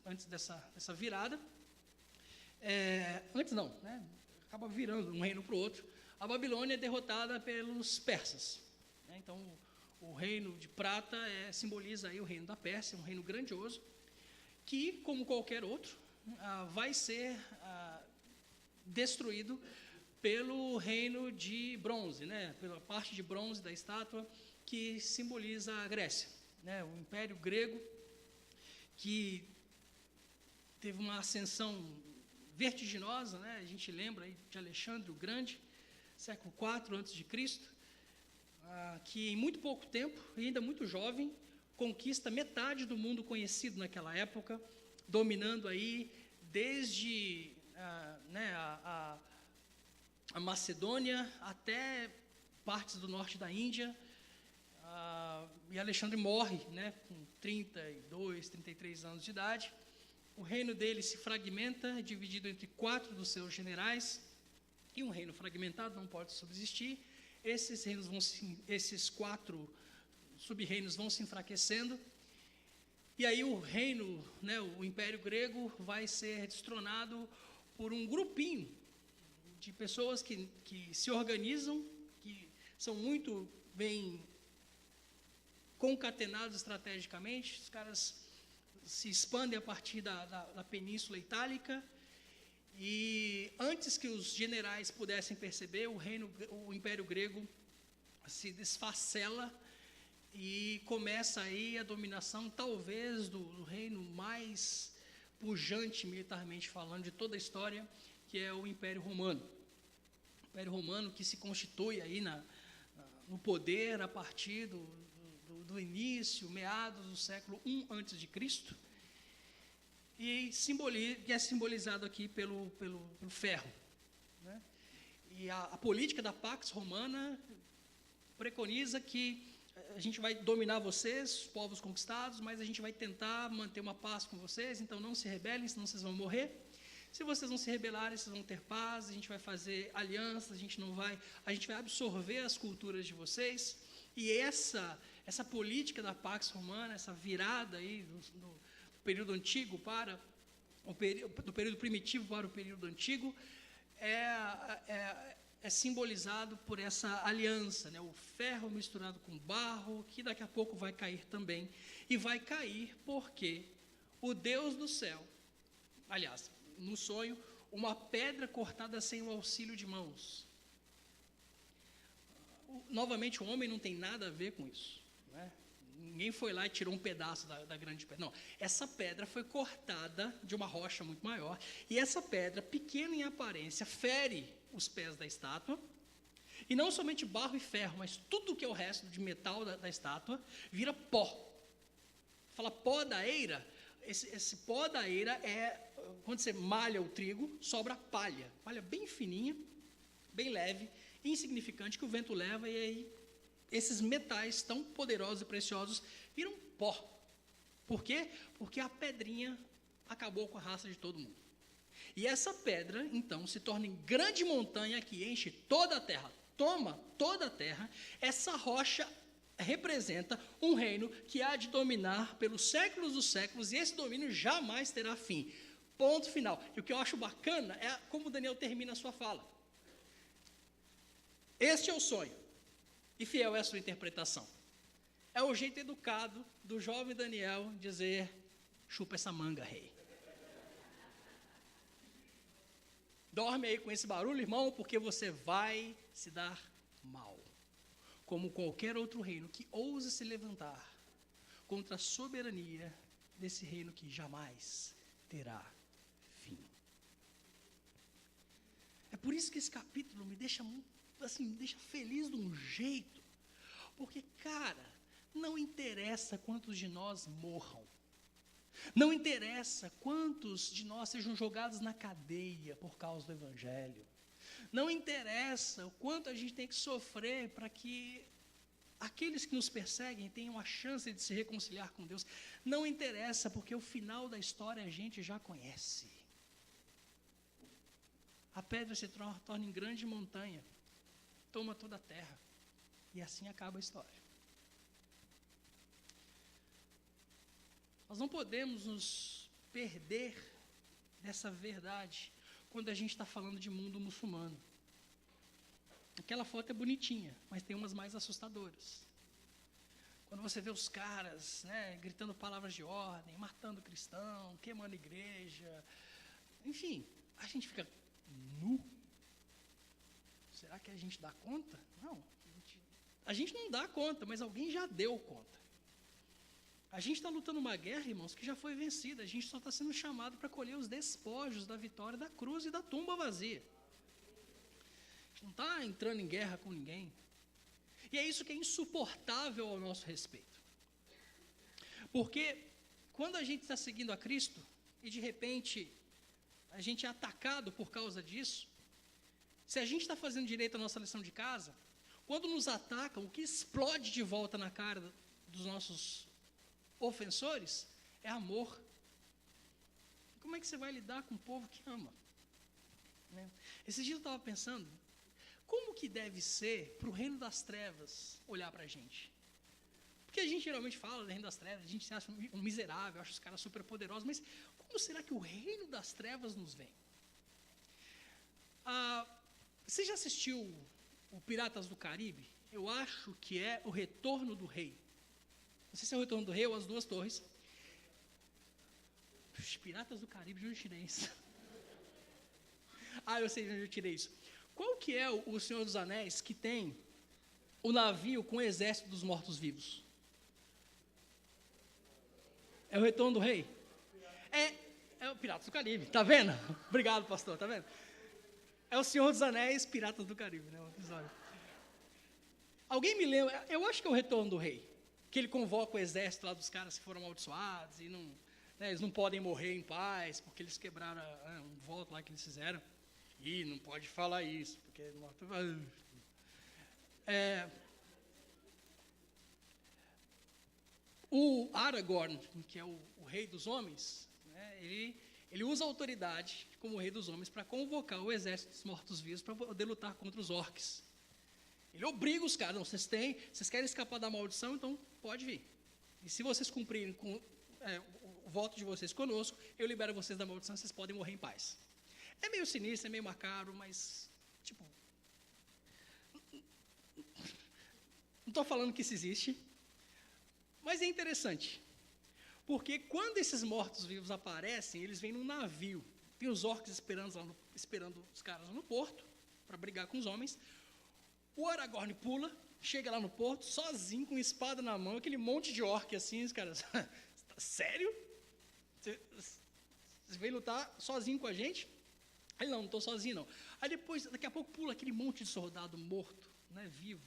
antes dessa virada. Antes não, né, acaba virando um reino para o outro. A Babilônia é derrotada pelos persas. Né, então, o reino de prata simboliza aí o reino da Pérsia, um reino grandioso, que, como qualquer outro, vai ser destruído pelo reino de bronze, né, pela parte de bronze da estátua, que simboliza a Grécia, né, o Império Grego, que teve uma ascensão vertiginosa, né, a gente lembra aí de Alexandre o Grande, século IV a.C., que em muito pouco tempo, ainda muito jovem, conquista metade do mundo conhecido naquela época, dominando aí desde a Macedônia até partes do norte da Índia. E Alexandre morre, né, com 32, 33 anos de idade. O reino dele se fragmenta, dividido entre 4 dos seus generais, e um reino fragmentado não pode subsistir. Esses 4 sub-reinos vão se enfraquecendo, E aí o reino, né, o Império Grego vai ser destronado por um grupinho de pessoas que se organizam, que são muito bem concatenados estrategicamente. Os caras se expandem a partir da Península Itálica, e antes que os generais pudessem perceber, o Império Grego se desfacela e começa aí a dominação, talvez, do reino mais pujante militarmente falando de toda a história, que é o Império Romano. O Império Romano que se constitui aí no poder a partir do início, meados do século I a.C., e é simbolizado aqui pelo ferro, né? E a política da Pax Romana preconiza que a gente vai dominar vocês, os povos conquistados, mas a gente vai tentar manter uma paz com vocês, então não se rebelem, senão vocês vão morrer. Se vocês não se rebelarem, vocês vão ter paz, a gente vai fazer alianças, a gente vai absorver as culturas de vocês. E essa política da Pax Romana, essa virada aí do período antigo para do período primitivo para o período antigo, é simbolizado por essa aliança, né? O ferro misturado com barro, que daqui a pouco vai cair também. E vai cair porque o Deus do céu, aliás, no sonho, uma pedra cortada sem o auxílio de mãos. Novamente, o homem não tem nada a ver com isso, né? Ninguém foi lá e tirou um pedaço da grande pedra. Não, essa pedra foi cortada de uma rocha muito maior, e essa pedra, pequena em aparência, fere os pés da estátua, e não somente barro e ferro, mas tudo que é o resto de metal da estátua, vira pó. Fala pó da eira, esse pó da eira quando você malha o trigo, sobra palha bem fininha, bem leve, insignificante, que o vento leva, e aí esses metais tão poderosos e preciosos viram pó. Por quê? Porque a pedrinha acabou com a raça de todo mundo. E essa pedra, então, se torna em grande montanha que enche toda a terra, toma toda a terra. Essa rocha representa um reino que há de dominar pelos séculos dos séculos, e esse domínio jamais terá fim. Ponto final. E o que eu acho bacana é como Daniel termina a sua fala. Este é o sonho, e fiel é a sua interpretação. É o jeito educado do jovem Daniel dizer: chupa essa manga, rei. Dorme aí com esse barulho, irmão, porque você vai se dar mal. Como qualquer outro reino que ouse se levantar contra a soberania desse reino que jamais terá fim. É por isso que esse capítulo me deixa me deixa feliz de um jeito, porque, cara, não interessa quantos de nós morram, não interessa quantos de nós sejam jogados na cadeia por causa do Evangelho, não interessa o quanto a gente tem que sofrer para que aqueles que nos perseguem tenham a chance de se reconciliar com Deus. Não interessa, porque o final da história a gente já conhece. A pedra se torna em grande montanha, toma toda a terra, e assim acaba a história. Nós não podemos nos perder dessa verdade quando a gente está falando de mundo muçulmano. Aquela foto é bonitinha, mas tem umas mais assustadoras. Quando você vê os caras, né, gritando palavras de ordem, matando cristão, queimando igreja, enfim, a gente fica nu. Será que a gente dá conta? Não, a gente não dá conta, mas alguém já deu conta. A gente está lutando uma guerra, irmãos, que já foi vencida. A gente só está sendo chamado para colher os despojos da vitória da cruz e da tumba vazia. A gente não está entrando em guerra com ninguém. E é isso que é insuportável ao nosso respeito. Porque quando a gente está seguindo a Cristo e de repente a gente é atacado por causa disso, se a gente está fazendo direito a nossa lição de casa, quando nos atacam, o que explode de volta na cara dos nossos ofensores é amor. Como é que você vai lidar com um povo que ama? Né? Esses dias eu estava pensando, como que deve ser para o reino das trevas olhar para a gente? Porque a gente geralmente fala do reino das trevas, a gente se acha um miserável, acha os caras super poderosos, mas como será que o reino das trevas nos vem? Você já assistiu o Piratas do Caribe? Eu acho que é o Retorno do Rei. Não sei se é o Retorno do Rei ou As Duas Torres. Piratas do Caribe, de onde eu tirei isso? Eu sei de onde eu tirei isso. Qual que é o Senhor dos Anéis que tem o navio com o exército dos mortos-vivos? É o Retorno do Rei? É o Piratas do Caribe, tá vendo? Obrigado, pastor, tá vendo? É o Senhor dos Anéis, Piratas do Caribe, né? O episódio. Alguém me lembra? Eu acho que é o Retorno do Rei, que ele convoca o exército lá dos caras que foram amaldiçoados e não, né, eles não podem morrer em paz porque eles quebraram um voto lá que eles fizeram. E não pode falar isso, porque o Aragorn, que é o rei dos homens, né, ele usa a autoridade como rei dos homens para convocar o exército dos mortos-vivos para poder lutar contra os orcs. Ele obriga os caras, não, vocês querem escapar da maldição, então pode vir. E se vocês cumprirem com o voto de vocês conosco, eu libero vocês da maldição, vocês podem morrer em paz. É meio sinistro, é meio macabro, mas, tipo, não estou falando que isso existe, mas é interessante, porque quando esses mortos-vivos aparecem, eles vêm num navio, tem os orcs esperando os caras lá no porto, para brigar com os homens. O Aragorn pula, chega lá no porto, sozinho, com espada na mão, aquele monte de orc assim, os caras, sério? Você veio lutar sozinho com a gente? Aí não estou sozinho não. Aí depois, daqui a pouco pula aquele monte de soldado morto, né, vivo,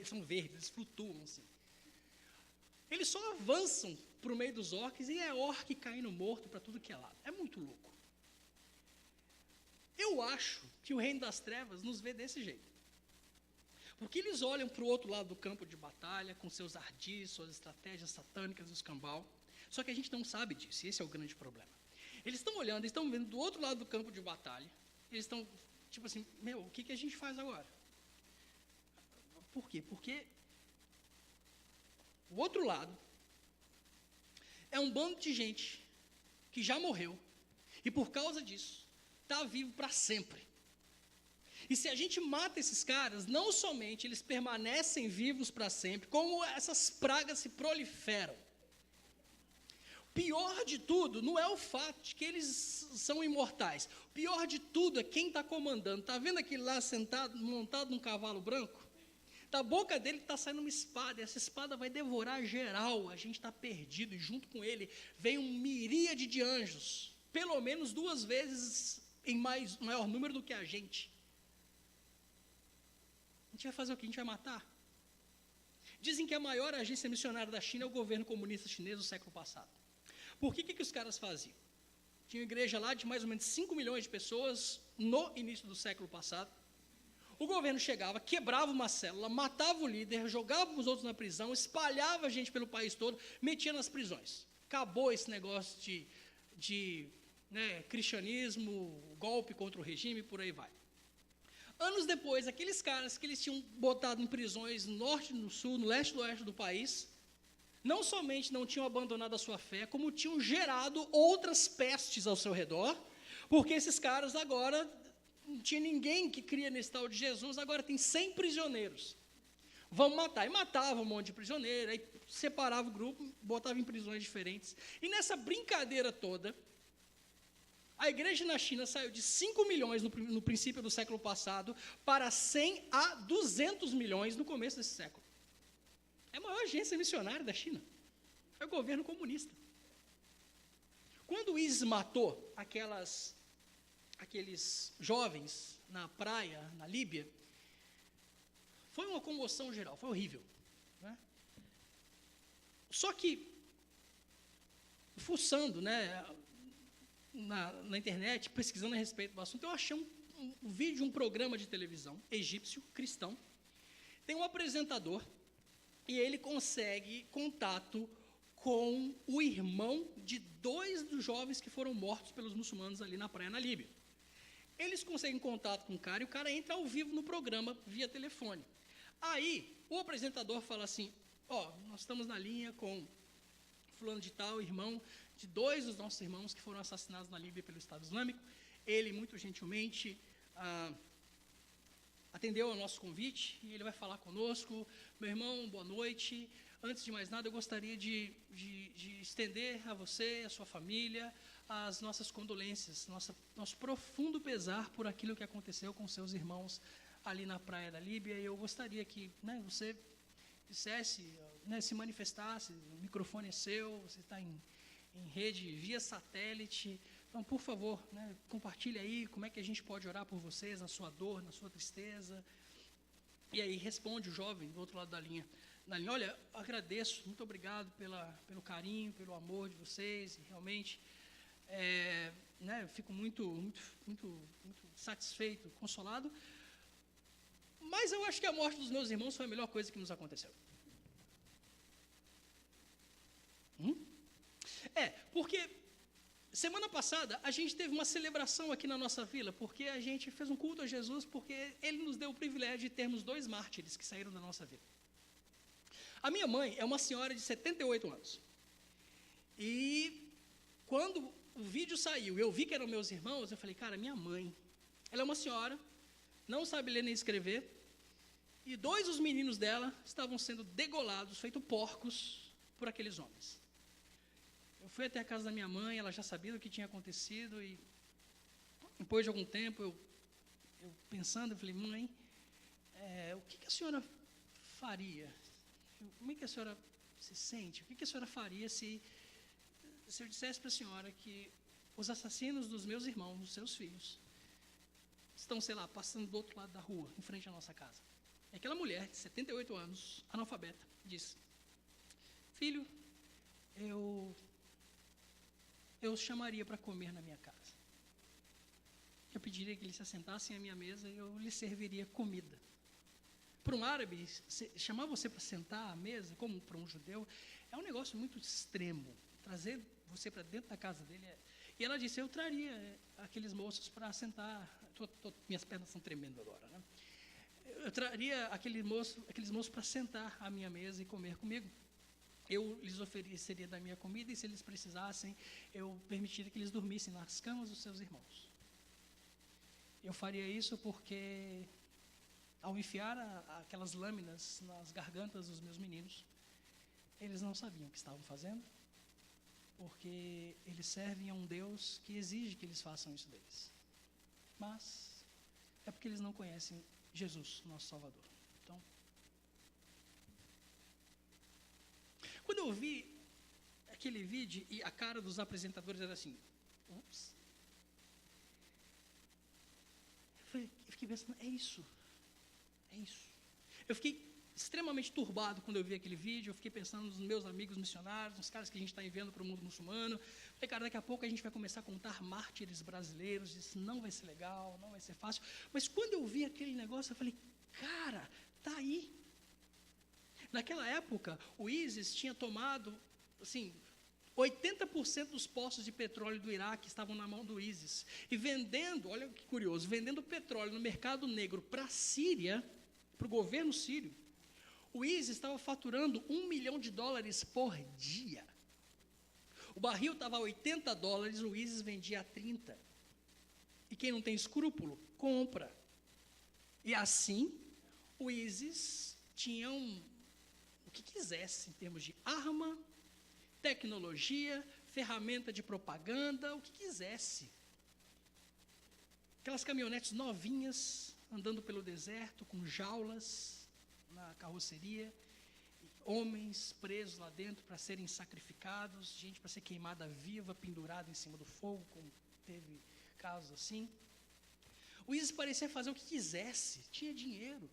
são verdes, eles flutuam assim. Eles só avançam para o meio dos orcs e é orc caindo morto para tudo que é lado. É muito louco. Eu acho que o reino das trevas nos vê desse jeito. Porque eles olham para o outro lado do campo de batalha, com seus ardis, suas estratégias satânicas e os cambal. Só que a gente não sabe disso, e esse é o grande problema. Eles estão olhando, eles estão vendo do outro lado do campo de batalha, eles estão, tipo assim, o que a gente faz agora? Por quê? Porque o outro lado é um bando de gente que já morreu, e por causa disso, está vivo para sempre. E se a gente mata esses caras, não somente eles permanecem vivos para sempre, como essas pragas se proliferam. Pior de tudo não é o fato de que eles são imortais. O pior de tudo é quem está comandando. Está vendo aquele lá sentado, montado num cavalo branco? Da boca dele está saindo uma espada, e essa espada vai devorar geral. A gente está perdido, e junto com ele vem um miríade de anjos, pelo menos 2 vezes em maior número do que a gente. A gente vai fazer o quê? A gente vai matar? Dizem que a maior agência missionária da China é o governo comunista chinês do século passado. Por que os caras faziam? Tinha uma igreja lá de mais ou menos 5 milhões de pessoas no início do século passado. O governo chegava, quebrava uma célula, matava o líder, jogava os outros na prisão, espalhava a gente pelo país todo, metia nas prisões. Acabou esse negócio de cristianismo, golpe contra o regime, por aí vai. Anos depois, aqueles caras que eles tinham botado em prisões no norte, no sul, no leste e no oeste do país, não somente não tinham abandonado a sua fé, como tinham gerado outras pestes ao seu redor, porque esses caras agora, não tinha ninguém que cria nesse tal de Jesus, agora tem 100 prisioneiros. Vamos matar. E matava um monte de prisioneiro, aí separava o grupo, botava em prisões diferentes. E nessa brincadeira toda, a igreja na China saiu de 5 milhões no princípio do século passado para 100 a 200 milhões no começo desse século. É a maior agência missionária da China. É o governo comunista. Quando o ISIS matou aqueles jovens na praia, na Líbia, foi uma comoção geral, foi horrível. Né? Só que, fuçando, na internet, pesquisando a respeito do assunto, eu achei um vídeo de um programa de televisão egípcio, cristão. Tem um apresentador e ele consegue contato com o irmão de 2 dos jovens que foram mortos pelos muçulmanos ali na praia, na Líbia. Eles conseguem contato com o cara e o cara entra ao vivo no programa via telefone. Aí, o apresentador fala assim, nós estamos na linha com fulano de tal, irmão de 2 dos nossos irmãos que foram assassinados na Líbia pelo Estado Islâmico. Ele, muito gentilmente, atendeu ao nosso convite e ele vai falar conosco. Meu irmão, boa noite. Antes de mais nada, eu gostaria de estender a você, a sua família, as nossas condolências, nosso profundo pesar por aquilo que aconteceu com seus irmãos ali na praia da Líbia. E eu gostaria que você dissesse, se manifestasse. O microfone é seu, você está em rede via satélite. Então, por favor, compartilhe aí como é que a gente pode orar por vocês, na sua dor, na sua tristeza. E aí responde o jovem do outro lado da linha. Olha, agradeço, muito obrigado pelo carinho, pelo amor de vocês. E realmente, eu fico muito satisfeito, consolado. Mas eu acho que a morte dos meus irmãos foi a melhor coisa que nos aconteceu. Porque semana passada a gente teve uma celebração aqui na nossa vila, porque a gente fez um culto a Jesus, porque Ele nos deu o privilégio de termos 2 mártires que saíram da nossa vida. A minha mãe é uma senhora de 78 anos. E quando o vídeo saiu, eu vi que eram meus irmãos, eu falei, cara, minha mãe, ela é uma senhora, não sabe ler nem escrever, e 2 dos meninos dela estavam sendo degolados, feitos porcos, por aqueles homens. Eu fui até a casa da minha mãe, ela já sabia do que tinha acontecido, e depois de algum tempo, eu pensando, eu falei, mãe, o que a senhora faria? Como é que a senhora se sente? O que a senhora faria se eu dissesse para a senhora que os assassinos dos meus irmãos, dos seus filhos, estão, sei lá, passando do outro lado da rua, em frente à nossa casa? E aquela mulher de 78 anos, analfabeta, disse, filho, eu chamaria para comer na minha casa. Eu pediria que eles se assentassem à minha mesa e eu lhes serviria comida. Para um árabe, chamar você para sentar à mesa, como para um judeu, é um negócio muito extremo. Trazer você para dentro da casa dele E ela disse, eu traria aqueles moços para sentar. Minhas pernas estão tremendo agora, né? Eu traria aqueles moços para sentar à minha mesa e comer comigo. Eu lhes ofereceria da minha comida e, se eles precisassem, eu permitiria que eles dormissem nas camas dos seus irmãos. Eu faria isso porque, ao enfiar aquelas lâminas nas gargantas dos meus meninos, eles não sabiam o que estavam fazendo, porque eles servem a um Deus que exige que eles façam isso deles. Mas é porque eles não conhecem Jesus, nosso Salvador. Então, quando eu vi aquele vídeo e a cara dos apresentadores era assim, ups. Eu fiquei pensando, é isso. Eu fiquei extremamente turbado quando eu vi aquele vídeo. Eu fiquei pensando nos meus amigos missionários, nos caras que a gente está enviando para o mundo muçulmano. Falei, cara, daqui a pouco a gente vai começar a contar mártires brasileiros. Isso não vai ser legal, não vai ser fácil. Mas quando eu vi aquele negócio, eu falei, cara, tá aí. Naquela época, o ISIS tinha tomado, assim, 80% dos poços de petróleo do Iraque estavam na mão do ISIS. E vendendo, olha que curioso, vendendo petróleo no mercado negro para a Síria, para o governo sírio, o ISIS estava faturando $1 milhão por dia. O barril estava a $80, o ISIS vendia a 30. E quem não tem escrúpulo, compra. E assim, o ISIS tinha o que quisesse em termos de arma, tecnologia, ferramenta de propaganda, o que quisesse. Aquelas caminhonetes novinhas, andando pelo deserto, com jaulas na carroceria, homens presos lá dentro para serem sacrificados, gente para ser queimada viva, pendurada em cima do fogo, como teve casos assim. O ISIS parecia fazer o que quisesse, tinha dinheiro,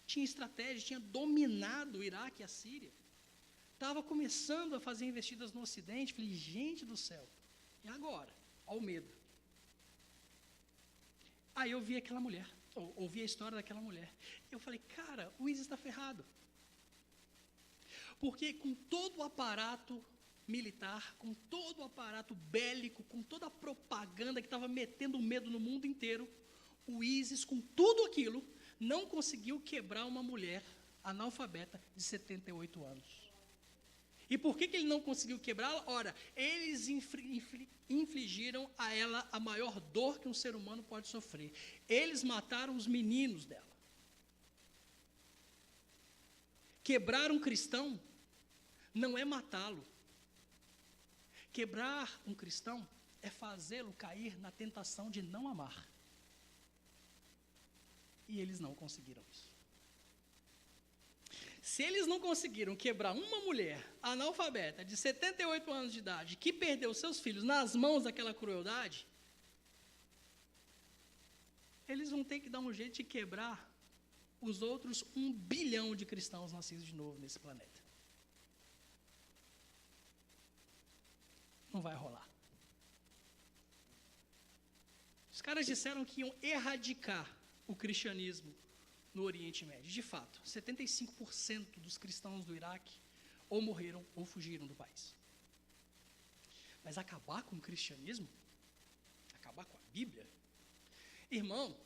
tinha estratégia, tinha dominado o Iraque e a Síria. Estava começando a fazer investidas no Ocidente. Falei, gente do céu, e agora? Olha o medo. Aí eu vi aquela mulher, ouvi a história daquela mulher. Eu falei, cara, o ISIS está ferrado. Porque com todo o aparato militar, com todo o aparato bélico, com toda a propaganda que estava metendo medo no mundo inteiro, o ISIS, com tudo aquilo, não conseguiu quebrar uma mulher analfabeta de 78 anos. E por que ele não conseguiu quebrá-la? Ora, eles infligiram a ela a maior dor que um ser humano pode sofrer. Eles mataram os meninos dela. Quebrar um cristão não é matá-lo. Quebrar um cristão é fazê-lo cair na tentação de não amar. E eles não conseguiram isso. Se eles não conseguiram quebrar uma mulher analfabeta de 78 anos de idade, que perdeu seus filhos nas mãos daquela crueldade, eles vão ter que dar um jeito de quebrar os outros 1 bilhão de cristãos nascidos de novo nesse planeta. Não vai rolar. Os caras disseram que iam erradicar o cristianismo no Oriente Médio. De fato, 75% dos cristãos do Iraque ou morreram ou fugiram do país. Mas acabar com o cristianismo? Acabar com a Bíblia? Irmão,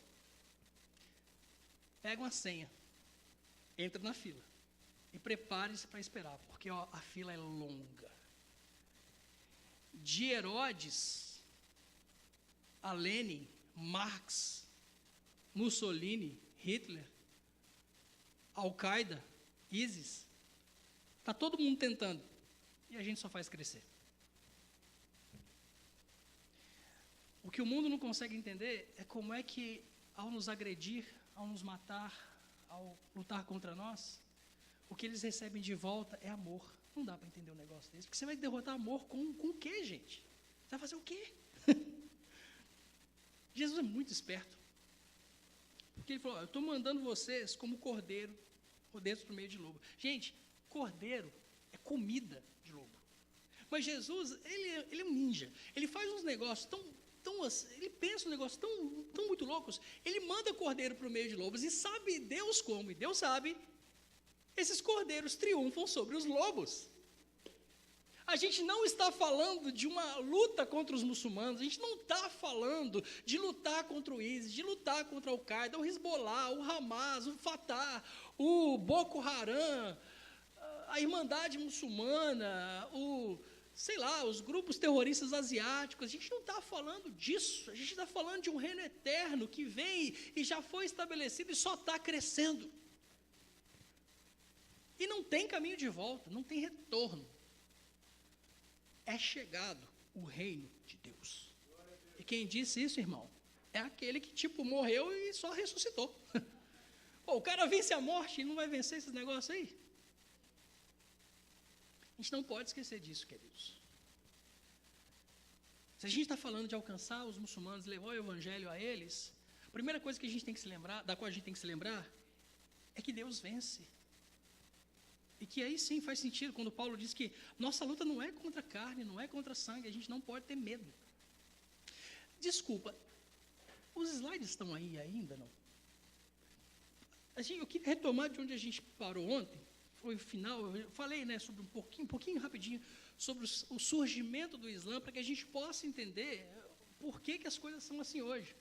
pega uma senha, entra na fila e prepare-se para esperar, porque a fila é longa. De Herodes a Lenin, Marx, Mussolini, Hitler, Al-Qaeda, ISIS, está todo mundo tentando, e a gente só faz crescer. O que o mundo não consegue entender é como é que, ao nos agredir, ao nos matar, ao lutar contra nós, o que eles recebem de volta é amor. Não dá para entender um negócio desse, porque você vai derrotar amor com o quê, gente? Você vai fazer o quê? Jesus é muito esperto. Porque ele falou, eu estou mandando vocês como cordeiros para o meio de lobo. Gente, cordeiro é comida de lobo. Mas Jesus, ele é um ninja. Ele faz uns negócios ele pensa um negócio tão muito loucos. Ele manda cordeiro para o meio de lobos e sabe Deus como, e Deus sabe, esses cordeiros triunfam sobre os lobos. A gente não está falando de uma luta contra os muçulmanos, a gente não está falando de lutar contra o ISIS, de lutar contra o Al-Qaeda, o Hezbollah, o Hamas, o Fatah, o Boko Haram, a Irmandade Muçulmana, os grupos terroristas asiáticos. A gente não está falando disso, a gente está falando de um reino eterno que vem e já foi estabelecido e só está crescendo. E não tem caminho de volta, não tem retorno. É chegado o reino de Deus. E quem disse isso, irmão, é aquele que morreu e só ressuscitou. Pô, o cara vence a morte e não vai vencer esses negócios aí? A gente não pode esquecer disso, queridos. Se a gente está falando de alcançar os muçulmanos, levar o evangelho a eles, a primeira coisa que a gente tem que se lembrar, da qual a gente tem que se lembrar, é que Deus vence. E que aí sim faz sentido quando Paulo diz que nossa luta não é contra a carne, não é contra sangue, a gente não pode ter medo. Desculpa, os slides estão aí ainda, não? Eu queria retomar de onde a gente parou ontem, foi o final, eu falei sobre um pouquinho rapidinho, sobre o surgimento do Islã, para que a gente possa entender por que as coisas são assim hoje.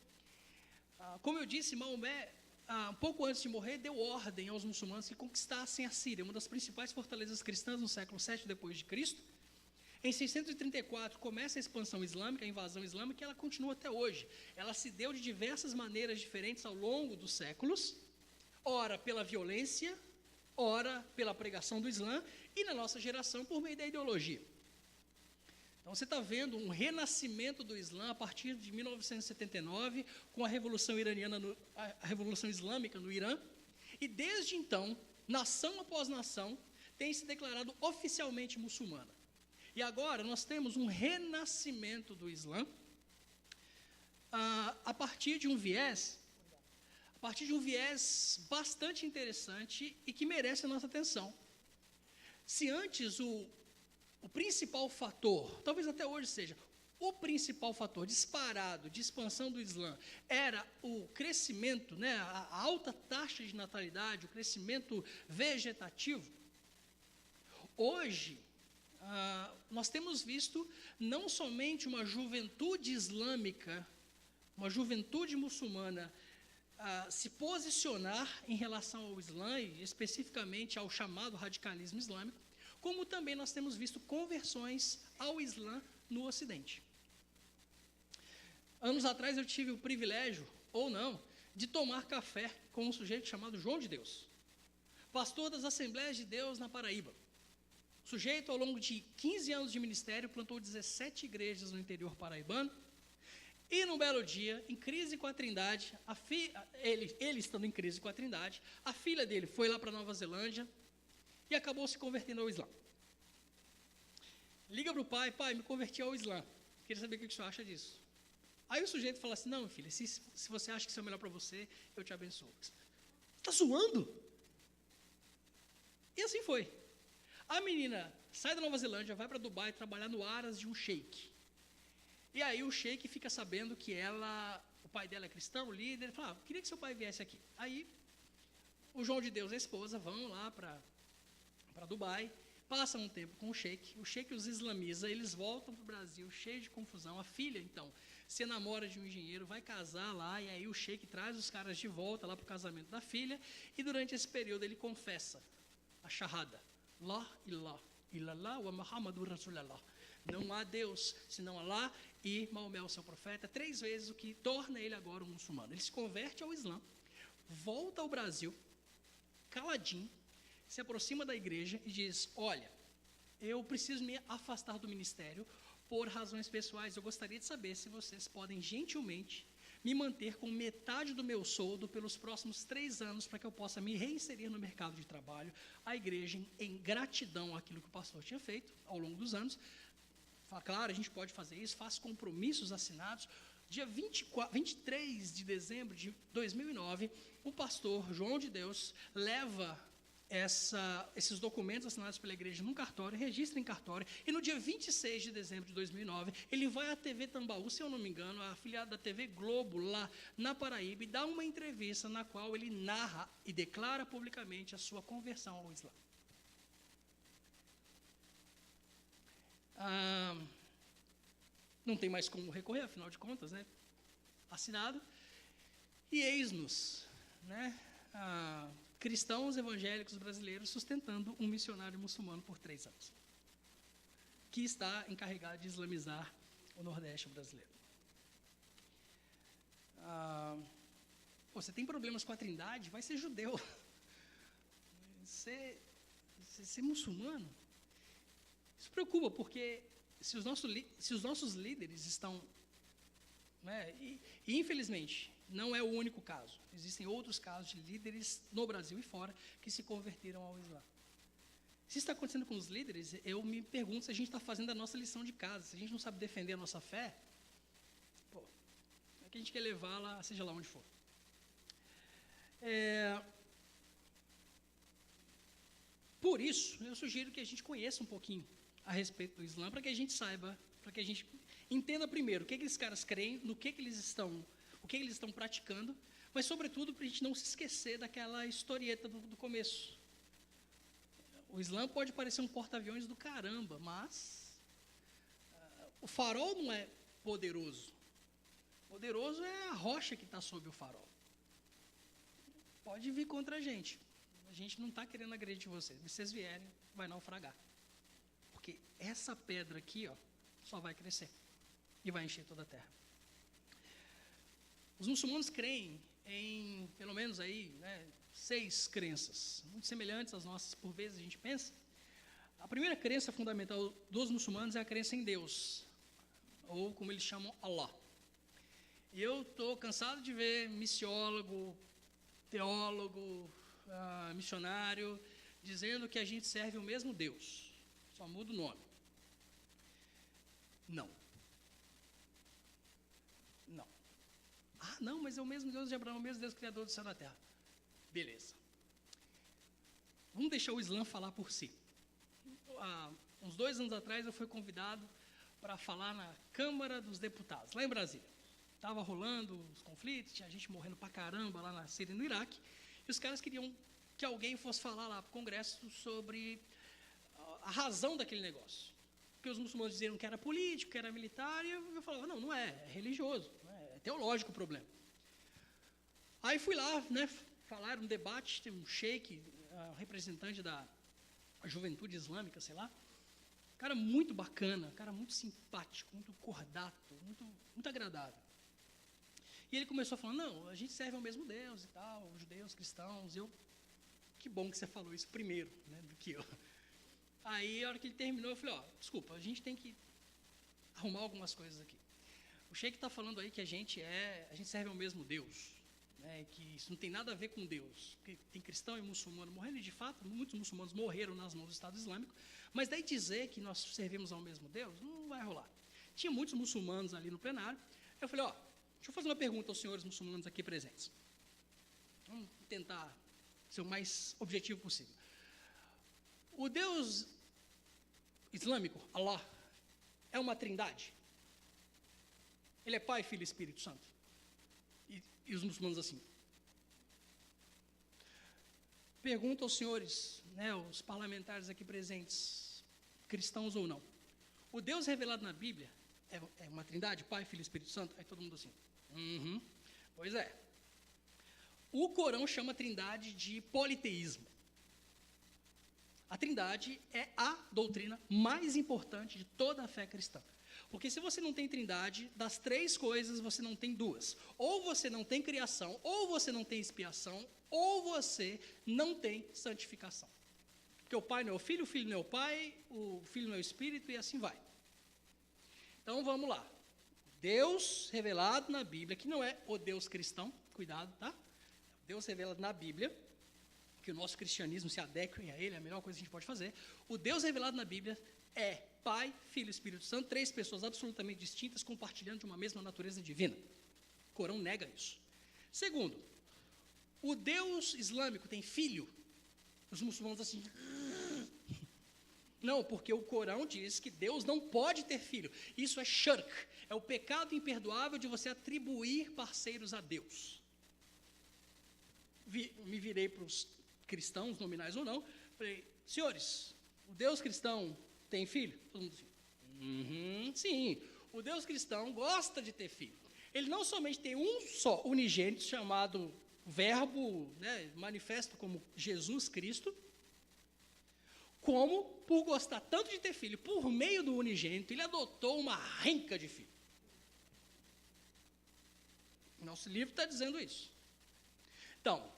Como eu disse, Maomé, um pouco antes de morrer, deu ordem aos muçulmanos que conquistassem a Síria, uma das principais fortalezas cristãs no século VII depois de Cristo. Em 634 começa a expansão islâmica, a invasão islâmica, e ela continua até hoje. Ela se deu de diversas maneiras diferentes ao longo dos séculos, ora pela violência, ora pela pregação do Islã, e na nossa geração por meio da ideologia. Então você está vendo um renascimento do Islã a partir de 1979, com a Revolução a Revolução Islâmica no Irã, e desde então, nação após nação, tem se declarado oficialmente muçulmana. E agora nós temos um renascimento do Islã a partir de um viés bastante interessante e que merece a nossa atenção. Se antes o principal fator, talvez até hoje seja, o principal fator disparado de expansão do Islã era o crescimento, a alta taxa de natalidade, o crescimento vegetativo, hoje nós temos visto não somente uma juventude islâmica, uma juventude muçulmana se posicionar em relação ao Islã, e especificamente ao chamado radicalismo islâmico, como também nós temos visto conversões ao Islã no Ocidente. Anos atrás eu tive o privilégio, ou não, de tomar café com um sujeito chamado João de Deus, pastor das Assembleias de Deus na Paraíba. O sujeito, ao longo de 15 anos de ministério, plantou 17 igrejas no interior paraibano, e num belo dia, em crise com a Trindade, ele estando em crise com a Trindade, a filha dele foi lá para Nova Zelândia e acabou se convertendo ao Islã. Liga para o pai, me converti ao Islã, queria saber o que o senhor acha disso. Aí o sujeito fala assim, não, filha, se você acha que isso é melhor para você, eu te abençoo. Você está zoando? E assim foi. A menina sai da Nova Zelândia, vai para Dubai trabalhar no aras de um sheik. E aí o sheik fica sabendo que o pai dela é cristão, líder, ele fala, queria que seu pai viesse aqui. Aí o João de Deus e a esposa vão lá para Dubai, passam um tempo com o sheik os islamiza, eles voltam para o Brasil cheio de confusão. A filha, então, se namora de um engenheiro, vai casar lá, e aí o sheik traz os caras de volta lá para o casamento da filha, e durante esse período ele confessa a shahada, La ilaha illallah wa Muhammadur Rasulullah. Não há Deus senão Allah e Maomé, o seu profeta, 3 vezes, o que torna ele agora um muçulmano. Ele se converte ao Islã, volta ao Brasil, caladinho, se aproxima da igreja e diz, olha, eu preciso me afastar do ministério por razões pessoais, eu gostaria de saber se vocês podem gentilmente me manter com metade do meu soldo pelos próximos 3 anos para que eu possa me reinserir no mercado de trabalho. A igreja, em gratidão àquilo que o pastor tinha feito ao longo dos anos, fala, claro, a gente pode fazer isso, faz compromissos assinados. Dia 23 de dezembro de 2009, o pastor João de Deus leva esses documentos assinados pela igreja num cartório, registra em cartório, e no dia 26 de dezembro de 2009, ele vai à TV Tambaú, se eu não me engano, a afiliada da TV Globo, lá na Paraíba, e dá uma entrevista na qual ele narra e declara publicamente a sua conversão ao Islã. Não tem mais como recorrer, afinal de contas, né? Assinado. E eis-nos, né? Cristãos evangélicos brasileiros sustentando um missionário muçulmano por 3 anos, que está encarregado de islamizar o Nordeste brasileiro. Você tem problemas com a Trindade? Vai ser judeu. Ser muçulmano? Isso preocupa, porque se os nossos líderes estão, né, e infelizmente não é o único caso, existem outros casos de líderes no Brasil e fora que se converteram ao Islã. Se isso está acontecendo com os líderes, eu me pergunto se a gente está fazendo a nossa lição de casa, se a gente não sabe defender a nossa fé, é que a gente quer levá-la, seja lá onde for. Por isso, eu sugiro que a gente conheça um pouquinho a respeito do Islã, para que a gente saiba, para que a gente entenda primeiro o que esses caras creem, o que eles estão praticando, mas sobretudo para a gente não se esquecer daquela historieta do começo. O Islã pode parecer um porta-aviões do caramba, mas o farol não é poderoso. Poderoso é a rocha que está sob o farol. Pode vir contra a gente não está querendo agredir vocês, mas se vocês vierem, vai naufragar. Porque essa pedra aqui, só vai crescer e vai encher toda a terra. Os muçulmanos creem em, pelo menos aí, 6 crenças, muito semelhantes às nossas, por vezes a gente pensa. A primeira crença fundamental dos muçulmanos é a crença em Deus, ou como eles chamam, Allah. E eu estou cansado de ver missiólogo, teólogo, missionário, dizendo que a gente serve o mesmo Deus, só muda o nome. Não. Não, mas é o mesmo Deus de Abraão, o mesmo Deus criador do céu e da terra. Beleza. Vamos deixar o Islã falar por si. Uns 2 anos atrás eu fui convidado para falar na Câmara dos Deputados, lá em Brasília. Estava rolando os conflitos, tinha gente morrendo pra caramba lá na Síria e no Iraque, e os caras queriam que alguém fosse falar lá para o Congresso sobre a razão daquele negócio. Porque os muçulmanos diziam que era político, que era militar, e eu falava, não é religioso, é teológico o problema. Aí fui lá, né, falaram um debate, tem um sheik, representante da juventude islâmica, sei lá, cara muito bacana, cara muito simpático, muito cordato, muito agradável. E ele começou a falar, não, a gente serve ao mesmo Deus e tal, judeus, cristãos. Que bom que você falou isso primeiro, né, do que eu. Aí, a hora que ele terminou, eu falei, desculpa, a gente tem que arrumar algumas coisas aqui. O sheik está falando aí que a gente serve ao mesmo Deus, né, que isso não tem nada a ver com Deus, porque tem cristão e muçulmano morrendo, e de fato, muitos muçulmanos morreram nas mãos do Estado Islâmico, mas daí dizer que nós servimos ao mesmo Deus, não vai rolar. Tinha muitos muçulmanos ali no plenário, eu falei, deixa eu fazer uma pergunta aos senhores muçulmanos aqui presentes. Vamos tentar ser o mais objetivo possível. O Deus islâmico, Allah, é uma trindade? Ele é Pai, Filho e Espírito Santo? E os muçulmanos assim. Pergunto aos senhores, né, os parlamentares aqui presentes, cristãos ou não. O Deus revelado na Bíblia é uma trindade, Pai, Filho e Espírito Santo? Aí todo mundo assim. Pois é. O Corão chama a trindade de politeísmo. A trindade é a doutrina mais importante de toda a fé cristã. Porque se você não tem trindade, das três coisas você não tem duas. Ou você não tem criação, ou você não tem expiação, ou você não tem santificação. Porque o Pai não é o Filho não é o Pai, o Filho não é o Espírito, e assim vai. Então vamos lá. Deus revelado na Bíblia, que não é o Deus cristão, cuidado, tá? Deus revelado na Bíblia, que o nosso cristianismo se adeque a ele, é a melhor coisa que a gente pode fazer. O Deus revelado na Bíblia é Pai, Filho e Espírito Santo, três pessoas absolutamente distintas, compartilhando de uma mesma natureza divina. O Corão nega isso. Segundo, o Deus islâmico tem filho? Os muçulmanos assim... Não, porque o Corão diz que Deus não pode ter filho. Isso é shirk, é o pecado imperdoável de você atribuir parceiros a Deus. Me virei para os cristãos, nominais ou não, falei, senhores, o Deus cristão tem filho? Todo mundo assim, sim, o Deus cristão gosta de ter filho. Ele não somente tem um só unigênito, chamado Verbo, né, manifesto como Jesus Cristo, como, por gostar tanto de ter filho, por meio do unigênito, ele adotou uma renca de filho. Nosso livro está dizendo isso. Então,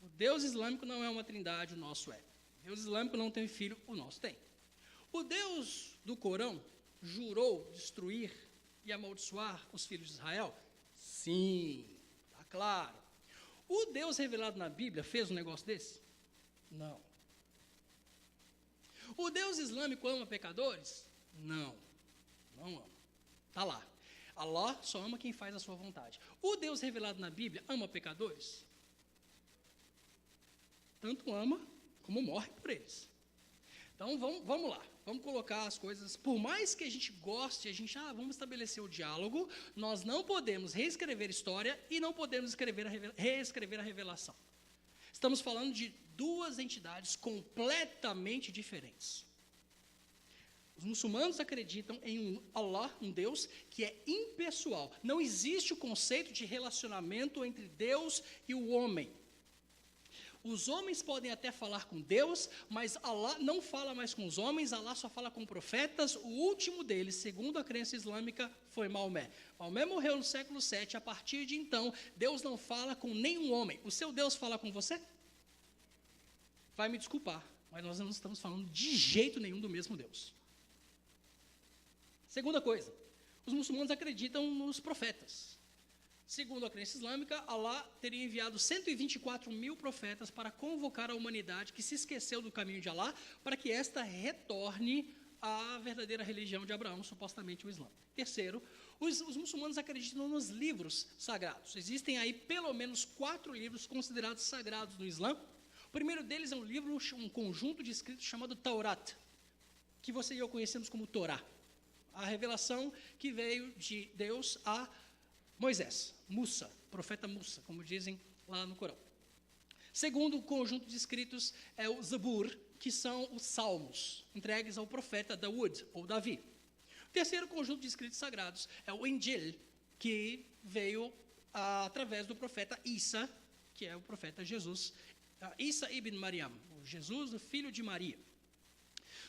o Deus islâmico não é uma trindade, o nosso é. O Deus islâmico não tem filho, o nosso tem. O Deus do Corão jurou destruir e amaldiçoar os filhos de Israel? Sim, está claro. O Deus revelado na Bíblia fez um negócio desse? Não. O Deus islâmico ama pecadores? Não, não ama. Está lá. Allah só ama quem faz a sua vontade. O Deus revelado na Bíblia ama pecadores? Tanto ama como morre por eles. Então vamos lá, vamos colocar as coisas, por mais que a gente goste, vamos estabelecer o diálogo, nós não podemos reescrever história e não podemos reescrever a revelação. Estamos falando de duas entidades completamente diferentes. Os muçulmanos acreditam em um Allah, um Deus, que é impessoal. Não existe o conceito de relacionamento entre Deus e o homem. Os homens podem até falar com Deus, mas Allah não fala mais com os homens, Allah só fala com profetas. O último deles, segundo a crença islâmica, foi Maomé. Maomé morreu no século 7, a partir de então, Deus não fala com nenhum homem. O seu Deus fala com você? Vai me desculpar, mas nós não estamos falando de jeito nenhum do mesmo Deus. Segunda coisa, os muçulmanos acreditam nos profetas. Segundo a crença islâmica, Allah teria enviado 124 mil profetas para convocar a humanidade que se esqueceu do caminho de Allah, para que esta retorne à verdadeira religião de Abraão, supostamente o Islã. Terceiro, os muçulmanos acreditam nos livros sagrados. Existem aí pelo menos 4 livros considerados sagrados no Islã. O primeiro deles é um livro, um conjunto de escritos chamado Taurat, que você e eu conhecemos como Torá. A revelação que veio de Deus a Moisés, Musa, profeta Musa, como dizem lá no Corão. Segundo conjunto de escritos é o Zabur, que são os salmos, entregues ao profeta Daud, ou Davi. O terceiro conjunto de escritos sagrados é o Injil, que veio através do profeta Isa, que é o profeta Jesus, Isa ibn Maryam, Jesus, o filho de Maria.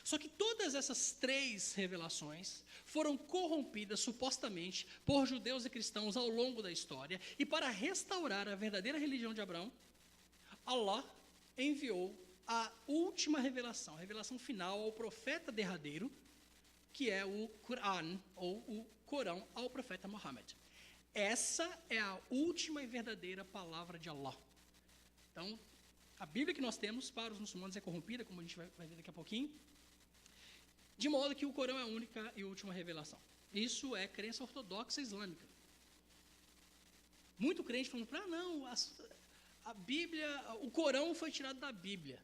Só que todas essas 3 revelações foram corrompidas supostamente por judeus e cristãos ao longo da história, e para restaurar a verdadeira religião de Abraão, Allah enviou a última revelação, a revelação final ao profeta derradeiro, que é o Quran, ou o Corão, ao profeta Muhammad. Essa é a última e verdadeira palavra de Allah. Então, a Bíblia que nós temos para os muçulmanos é corrompida, como a gente vai ver daqui a pouquinho, de modo que o Corão é a única e última revelação. Isso é crença ortodoxa islâmica. Muito crente falando, não, a Bíblia, o Corão foi tirado da Bíblia,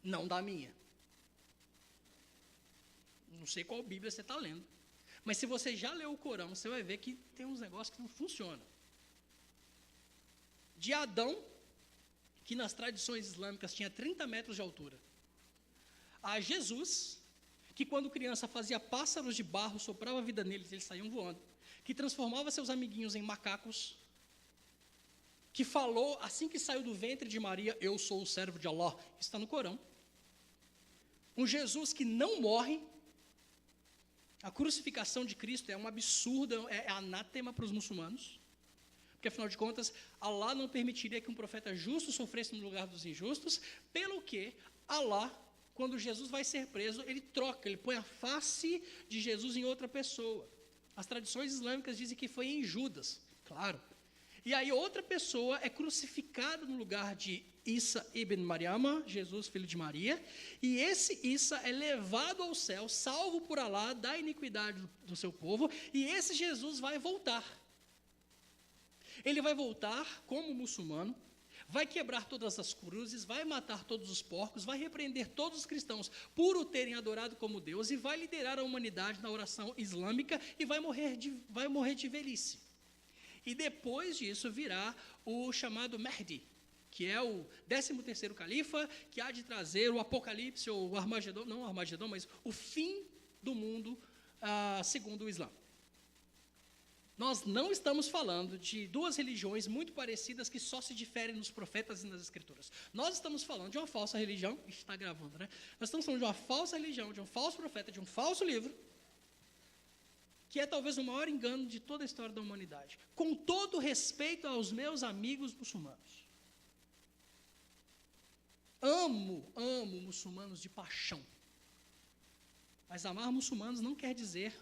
não da minha. Não sei qual Bíblia você está lendo, mas se você já leu o Corão, você vai ver que tem uns negócios que não funcionam. De Adão, que nas tradições islâmicas tinha 30 metros de altura, a Jesus, que quando criança fazia pássaros de barro, soprava a vida neles, eles saíam voando, que transformava seus amiguinhos em macacos, que falou, assim que saiu do ventre de Maria, eu sou o servo de Allah, está no Corão. Um Jesus que não morre. A crucificação de Cristo é um absurdo, é anátema para os muçulmanos, porque afinal de contas, Allah não permitiria que um profeta justo sofresse no lugar dos injustos, pelo que Allah, quando Jesus vai ser preso, ele troca, ele põe a face de Jesus em outra pessoa. As tradições islâmicas dizem que foi em Judas, claro. E aí outra pessoa é crucificada no lugar de Isa ibn Maryam, Jesus, filho de Maria, e esse Isa é levado ao céu, salvo por Allah da iniquidade do seu povo, e esse Jesus vai voltar. Ele vai voltar como muçulmano, vai quebrar todas as cruzes, vai matar todos os porcos, vai repreender todos os cristãos por o terem adorado como Deus, e vai liderar a humanidade na oração islâmica, e vai morrer de velhice. E depois disso virá o chamado Mahdi, que é o 13º califa, que há de trazer o apocalipse, ou o Armagedon, não o Armagedon, mas o fim do mundo, segundo o Islã. Nós não estamos falando de 2 religiões muito parecidas que só se diferem nos profetas e nas escrituras. Nós estamos falando de uma falsa religião, está gravando, né? Nós estamos falando de uma falsa religião, de um falso profeta, de um falso livro, que é talvez o maior engano de toda a história da humanidade. Com todo respeito aos meus amigos muçulmanos. Amo muçulmanos de paixão. Mas amar muçulmanos não quer dizer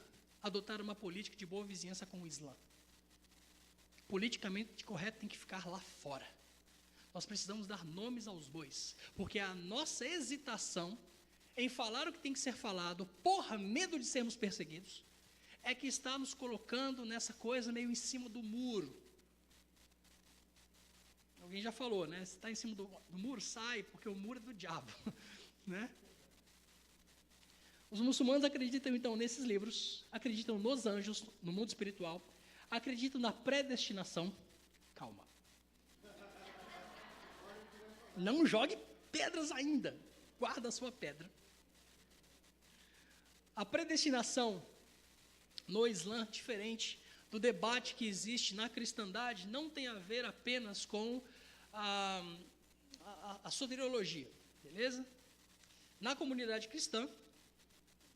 adotar uma política de boa vizinhança com o Islã. Politicamente correto tem que ficar lá fora. Nós precisamos dar nomes aos bois, porque a nossa hesitação em falar o que tem que ser falado, por medo de sermos perseguidos, é que está nos colocando nessa coisa meio em cima do muro. Alguém já falou, né? Se está em cima do muro, sai, porque o muro é do diabo. Né? Os muçulmanos acreditam, então, nesses livros, acreditam nos anjos, no mundo espiritual, acreditam na predestinação. Calma. Não jogue pedras ainda. Guarda a sua pedra. A predestinação no Islã, diferente do debate que existe na cristandade, não tem a ver apenas com a soteriologia, beleza? Na comunidade cristã,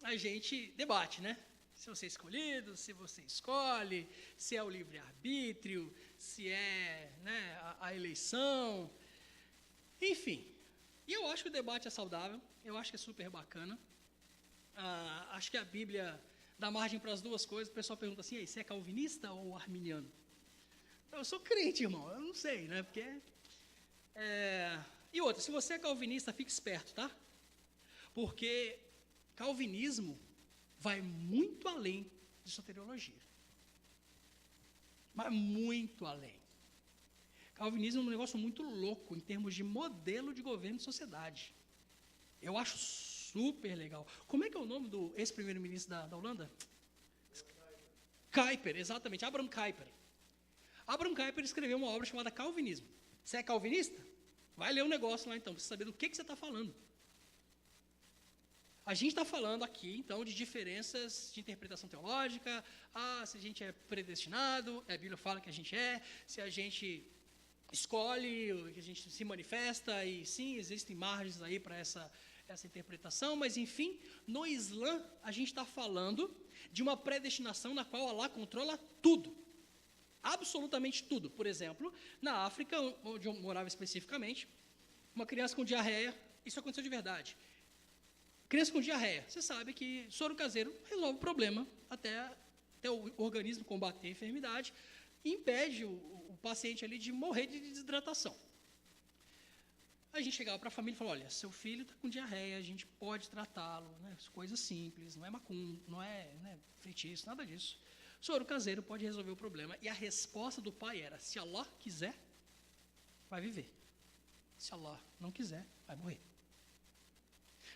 a gente debate, né? Se você é escolhido, se você escolhe, se é o livre-arbítrio, se é, né, a eleição, enfim. E eu acho que o debate é saudável, eu acho que é super bacana. Acho que a Bíblia dá margem para as duas coisas. O pessoal pergunta assim, você é calvinista ou arminiano? Eu sou crente, irmão, eu não sei, né? Porque E outra, se você é calvinista, fique esperto, tá? Porque calvinismo vai muito além de soteriologia. Vai muito além. Calvinismo é um negócio muito louco em termos de modelo de governo e sociedade. Eu acho super legal. Como é que é o nome do ex-primeiro-ministro da Holanda? Kuyper, exatamente, Abraham Kuyper. Abraham Kuyper escreveu uma obra chamada Calvinismo. Você é calvinista? Vai ler o negócio lá então, para você saber do que você está falando. A gente está falando aqui, então, de diferenças de interpretação teológica, se a gente é predestinado, a Bíblia fala que a gente é, se a gente escolhe, que a gente se manifesta, e sim, existem margens aí para essa interpretação, mas enfim, no Islã, a gente está falando de uma predestinação na qual Allah controla tudo, absolutamente tudo. Por exemplo, na África, onde eu morava especificamente, uma criança com diarreia, isso aconteceu de verdade. Criança com diarreia, você sabe que soro caseiro resolve o problema até o organismo combater a enfermidade e impede o paciente ali de morrer de desidratação. A gente chegava para a família e falava, olha, seu filho está com diarreia, a gente pode tratá-lo, né, coisas simples, não é macumba, não é feitiço, nada disso. Soro caseiro pode resolver o problema. E a resposta do pai era, se Allah quiser, vai viver. Se Allah não quiser, vai morrer.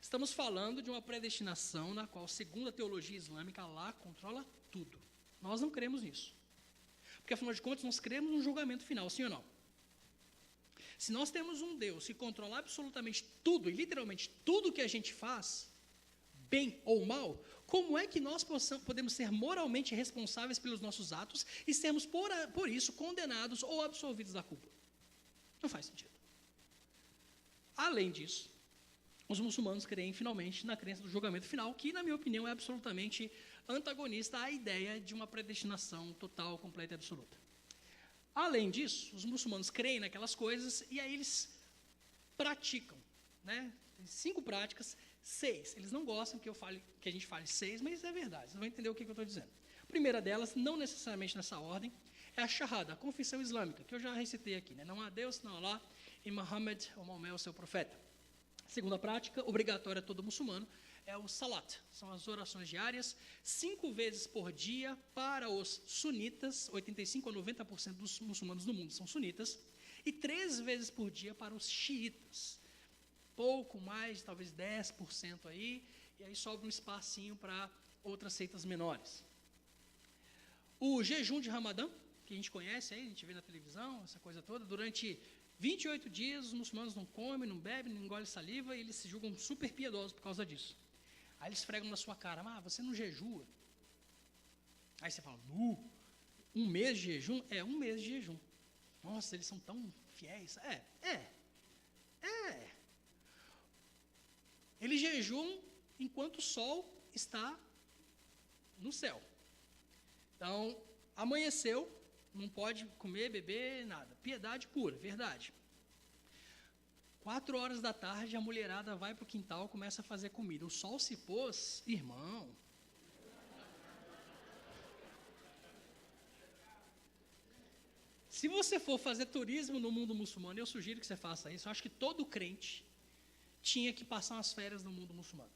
Estamos falando de uma predestinação na qual, segundo a teologia islâmica, Allah controla tudo. Nós não cremos nisso. Porque, afinal de contas, nós cremos no julgamento final, sim ou não? Se nós temos um Deus que controla absolutamente tudo, e literalmente tudo que a gente faz, bem ou mal, como é que nós podemos ser moralmente responsáveis pelos nossos atos e sermos, por isso, condenados ou absolvidos da culpa? Não faz sentido. Além disso, os muçulmanos creem, finalmente, na crença do julgamento final, que, na minha opinião, é absolutamente antagonista à ideia de uma predestinação total, completa e absoluta. Além disso, os muçulmanos creem naquelas coisas e aí eles praticam, né? 5 práticas, 6. Eles não gostam que a gente fale 6, mas é verdade, vocês vão entender o que eu estou dizendo. A primeira delas, não necessariamente nessa ordem, é a Shahada, a confissão islâmica, que eu já recitei aqui, né? Não há Deus, não há Allah, e Muhammad, o Maomé, o seu profeta. Segunda prática, obrigatória a todo muçulmano, é o Salat. São as orações diárias, 5 vezes por dia para os sunitas, 85 a 90% dos muçulmanos do mundo são sunitas, e 3 vezes por dia para os xiitas. Pouco mais, talvez 10% aí, e aí sobra um espacinho para outras seitas menores. O jejum de Ramadã, que a gente conhece aí, a gente vê na televisão, essa coisa toda, durante 28 dias os muçulmanos não comem, não bebem, não engolem saliva, e eles se julgam super piedosos por causa disso. Aí eles fregam na sua cara, você não jejua. Aí você fala, um mês de jejum? É, um mês de jejum. Nossa, eles são tão fiéis. Eles jejuam enquanto o sol está no céu. Então, amanheceu, não pode comer, beber, nada. Piedade pura, verdade. 4 horas da tarde, a mulherada vai para o quintal, começa a fazer comida. O sol se pôs, irmão. Se você for fazer turismo no mundo muçulmano, eu sugiro que você faça isso. Eu acho que todo crente tinha que passar umas férias no mundo muçulmano.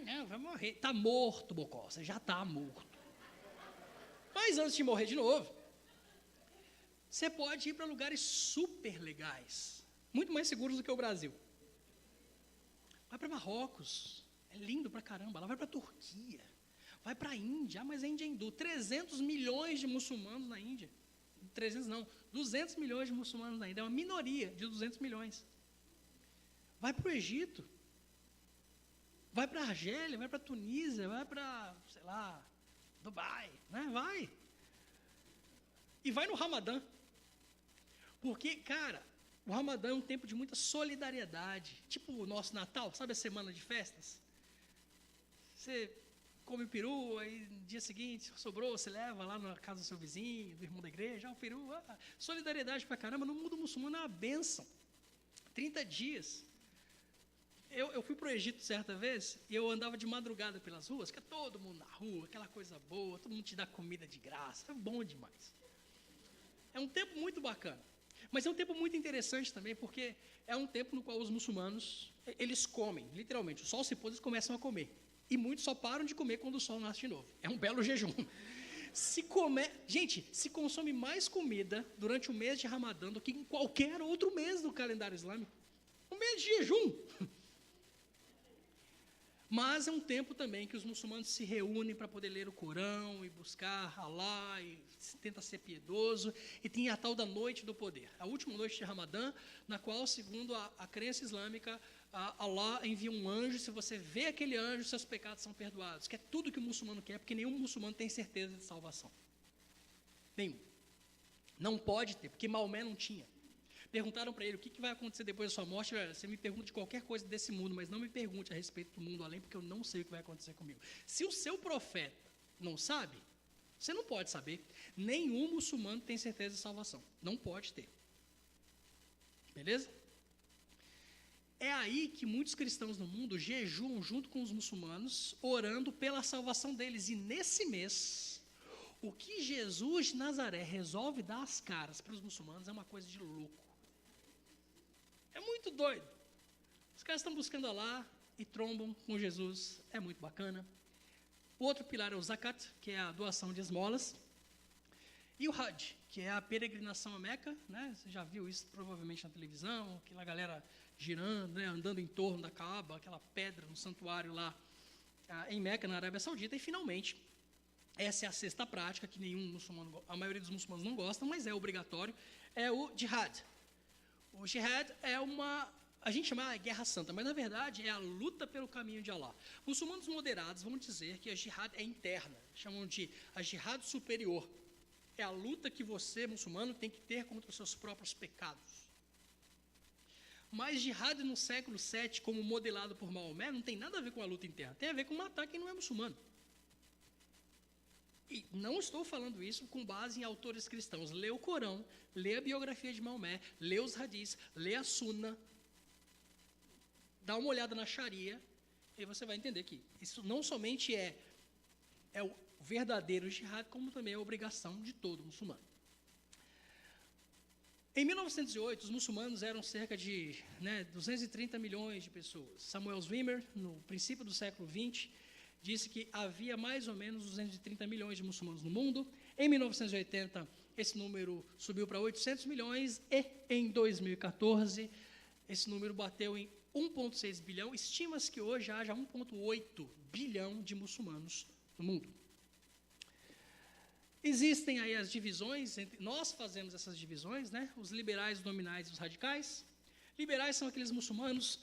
Não, vai morrer. Está morto, Bocó, você já está morto. Mas antes de morrer de novo, você pode ir para lugares super legais, muito mais seguros do que o Brasil. Vai para Marrocos, é lindo pra caramba. Lá vai para Turquia, vai para a Índia, mas a Índia é hindu. 300 milhões de muçulmanos na Índia. 300 não, 200 milhões de muçulmanos na Índia. É uma minoria de 200 milhões. Vai para o Egito, vai para a Argélia, vai para a Tunísia, vai para, sei lá, Dubai, né? Vai. E vai no Ramadã. Porque, cara, o Ramadã é um tempo de muita solidariedade. Tipo o nosso Natal, sabe a semana de festas? Você come o peru, aí no dia seguinte sobrou, você leva lá na casa do seu vizinho, do irmão da igreja, o peru. Solidariedade pra caramba. No mundo muçulmano é uma bênção. 30 dias. Eu fui para o Egito certa vez e eu andava de madrugada pelas ruas, que é todo mundo na rua, aquela coisa boa, todo mundo te dá comida de graça, é bom demais. É um tempo muito bacana, mas é um tempo muito interessante também, porque é um tempo no qual os muçulmanos, eles comem, literalmente, o sol se pôs, eles começam a comer, e muitos só param de comer quando o sol nasce de novo, é um belo jejum. Gente, se consome mais comida durante o mês de Ramadã do que em qualquer outro mês do calendário islâmico, um mês de jejum. Mas é um tempo também que os muçulmanos se reúnem para poder ler o Corão e buscar Alá, e tenta ser piedoso, e tem a tal da noite do poder, a última noite de Ramadã, na qual, segundo a crença islâmica, Alá envia um anjo, se você vê aquele anjo, seus pecados são perdoados, que é tudo que o muçulmano quer, porque nenhum muçulmano tem certeza de salvação. Nenhum. Não pode ter, porque Maomé não tinha. Perguntaram para ele, o que vai acontecer depois da sua morte? Você me pergunta de qualquer coisa desse mundo, mas não me pergunte a respeito do mundo além, porque eu não sei o que vai acontecer comigo. Se o seu profeta não sabe, você não pode saber. Nenhum muçulmano tem certeza de salvação. Não pode ter. Beleza? É aí que muitos cristãos no mundo jejuam junto com os muçulmanos, orando pela salvação deles. E nesse mês, o que Jesus de Nazaré resolve dar as caras para os muçulmanos é uma coisa de louco. É muito doido. Os caras estão buscando Alá e trombam com Jesus. É muito bacana. O outro pilar é o zakat, que é a doação de esmolas. E o Hajj, que é a peregrinação a Meca, né? Você já viu isso provavelmente na televisão, aquela galera girando, né? Andando em torno da Kaaba, aquela pedra no santuário lá em Meca, na Arábia Saudita. E finalmente, essa é a sexta prática que a maioria dos muçulmanos não gostam, mas é obrigatório, é o jihad. O jihad a gente chama de guerra santa, mas na verdade é a luta pelo caminho de Alá. Muçulmanos moderados vão dizer que a jihad é interna, chamam de a jihad superior. É a luta que você, muçulmano, tem que ter contra os seus próprios pecados. Mas jihad no século VII, como modelado por Maomé, não tem nada a ver com a luta interna, tem a ver com matar quem não é muçulmano. E não estou falando isso com base em autores cristãos. Lê o Corão, lê a biografia de Maomé, lê os hadis, lê a Sunna, dá uma olhada na Sharia, e você vai entender que isso não somente é o verdadeiro jihad, como também é a obrigação de todo muçulmano. Em 1908, os muçulmanos eram cerca de 230 milhões de pessoas. Samuel Zwimmer, no princípio do século XX, disse que havia mais ou menos 230 milhões de muçulmanos no mundo. Em 1980, esse número subiu para 800 milhões e em 2014, esse número bateu em 1,6 bilhão. Estima-se que hoje haja 1,8 bilhão de muçulmanos no mundo. Existem aí as divisões, nós fazemos essas divisões, né? Os liberais, os nominais e os radicais. Liberais são aqueles muçulmanos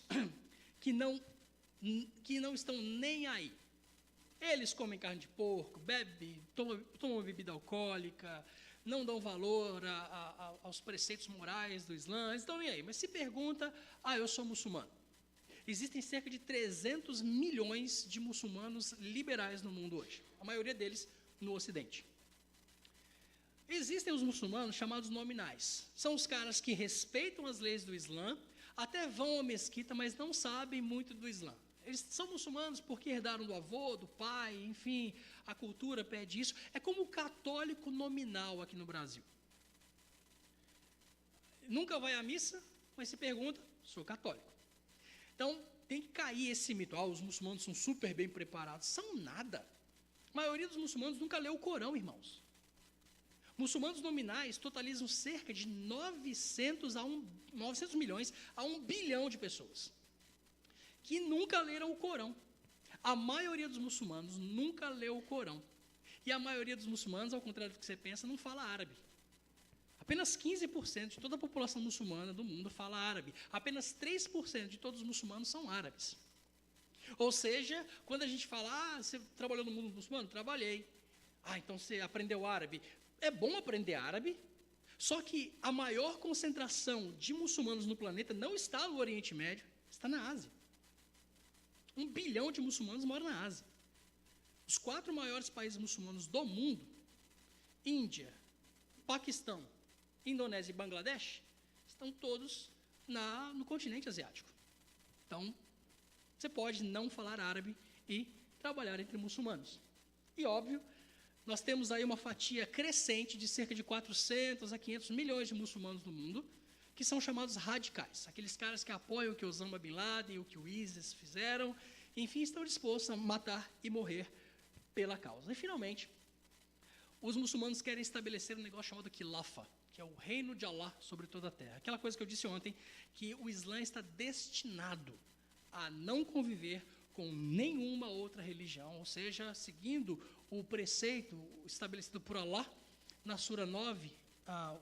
que não estão nem aí. Eles comem carne de porco, tomam bebida alcoólica, não dão valor aos preceitos morais do Islã, eles estão nem aí. Mas se pergunta, eu sou muçulmano. Existem cerca de 300 milhões de muçulmanos liberais no mundo hoje, a maioria deles no Ocidente. Existem os muçulmanos chamados nominais. São os caras que respeitam as leis do Islã, até vão à mesquita, mas não sabem muito do Islã. Eles são muçulmanos porque herdaram do avô, do pai, enfim, a cultura pede isso. É como o católico nominal aqui no Brasil. Nunca vai à missa, mas se pergunta, sou católico. Então, tem que cair esse mito. Os muçulmanos são super bem preparados. São nada. A maioria dos muçulmanos nunca leu o Corão, irmãos. Muçulmanos nominais totalizam cerca de 900 milhões a 1 bilhão de pessoas que nunca leram o Corão. A maioria dos muçulmanos nunca leu o Corão. E a maioria dos muçulmanos, ao contrário do que você pensa, não fala árabe. Apenas 15% de toda a população muçulmana do mundo fala árabe. Apenas 3% de todos os muçulmanos são árabes. Ou seja, quando a gente fala, você trabalhou no mundo muçulmano? Trabalhei. Então você aprendeu árabe. É bom aprender árabe, só que a maior concentração de muçulmanos no planeta não está no Oriente Médio, está na Ásia. 1 bilhão de muçulmanos moram na Ásia. Os 4 maiores países muçulmanos do mundo, Índia, Paquistão, Indonésia e Bangladesh, estão todos no continente asiático. Então, você pode não falar árabe e trabalhar entre muçulmanos. E, óbvio, nós temos aí uma fatia crescente de cerca de 400 a 500 milhões de muçulmanos no mundo, que são chamados radicais, aqueles caras que apoiam o que Osama Bin Laden, o que o ISIS fizeram, enfim, estão dispostos a matar e morrer pela causa. E, finalmente, os muçulmanos querem estabelecer um negócio chamado Khilafa, que é o reino de Alá sobre toda a terra. Aquela coisa que eu disse ontem, que o Islã está destinado a não conviver com nenhuma outra religião, ou seja, seguindo o preceito estabelecido por Allah na Sura 9,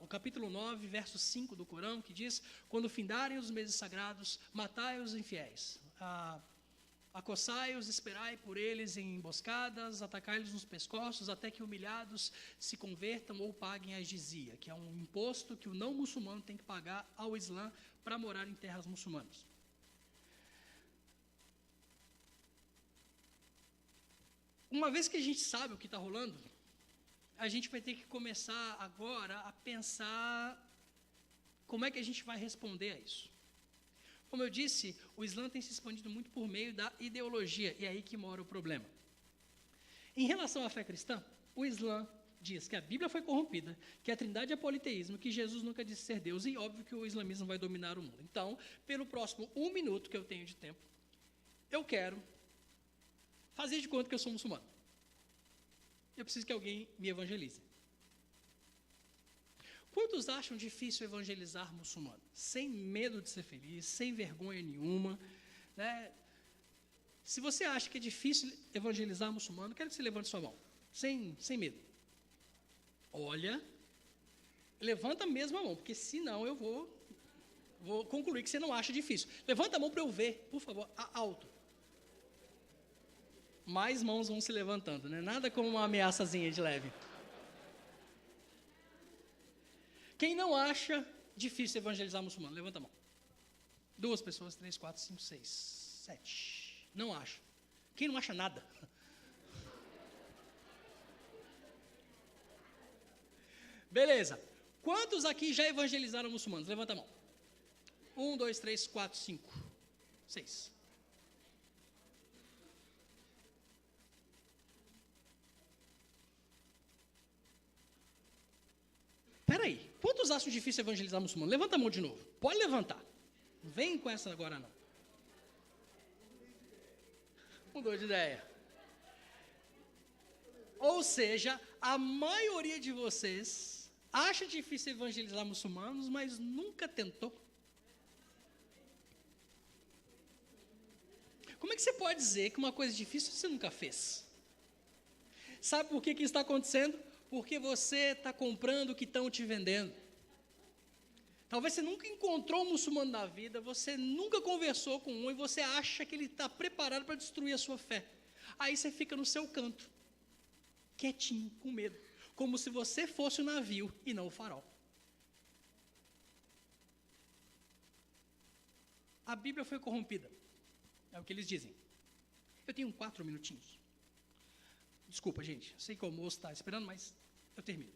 o capítulo 9, verso 5 do Corão, que diz: quando findarem os meses sagrados, matai os infiéis, acossai-os, esperai por eles em emboscadas, atacai-los nos pescoços, até que humilhados se convertam ou paguem a jizia, que é um imposto que o não muçulmano tem que pagar ao Islã para morar em terras muçulmanas. Uma vez que a gente sabe o que está rolando, a gente vai ter que começar agora a pensar como é que a gente vai responder a isso. Como eu disse, o Islã tem se expandido muito por meio da ideologia, e é aí que mora o problema. Em relação à fé cristã, o Islã diz que a Bíblia foi corrompida, que a Trindade é politeísmo, que Jesus nunca disse ser Deus, e óbvio que o islamismo vai dominar o mundo. Então, pelo próximo 1 minuto que eu tenho de tempo, eu quero fazer de conta que eu sou muçulmano. Eu preciso que alguém me evangelize. Quantos acham difícil evangelizar muçulmano? Sem medo de ser feliz, sem vergonha nenhuma, né? Se você acha que é difícil evangelizar muçulmano, quero que você levante sua mão, sem medo. Olha, levanta mesmo a mão, porque senão eu vou concluir que você não acha difícil. Levanta a mão para eu ver, por favor, alto. Mais mãos vão se levantando, né? Nada como uma ameaçazinha de leve. Quem não acha difícil evangelizar muçulmano? Levanta a mão. 2 pessoas, 3, 4, 5, 6, 7. Não acha. Quem não acha nada? Beleza. Quantos aqui já evangelizaram muçulmanos? Levanta a mão. 1, 2, 3, 4, 5, 6. Peraí, quantos acham difícil evangelizar muçulmano? Levanta a mão de novo. Pode levantar. Não vem com essa agora, não. Mudou de ideia. Ou seja, a maioria de vocês acha difícil evangelizar muçulmanos, mas nunca tentou. Como é que você pode dizer que uma coisa difícil você nunca fez? Sabe por que isso está acontecendo? Porque você está comprando o que estão te vendendo. Talvez você nunca encontrou um muçulmano na vida, você nunca conversou com um e você acha que ele está preparado para destruir a sua fé. Aí você fica no seu canto, quietinho, com medo, como se você fosse o navio e não o farol. A Bíblia foi corrompida, é o que eles dizem. Eu tenho 4 minutinhos. Desculpa, gente, sei que o almoço está esperando, mas eu termino.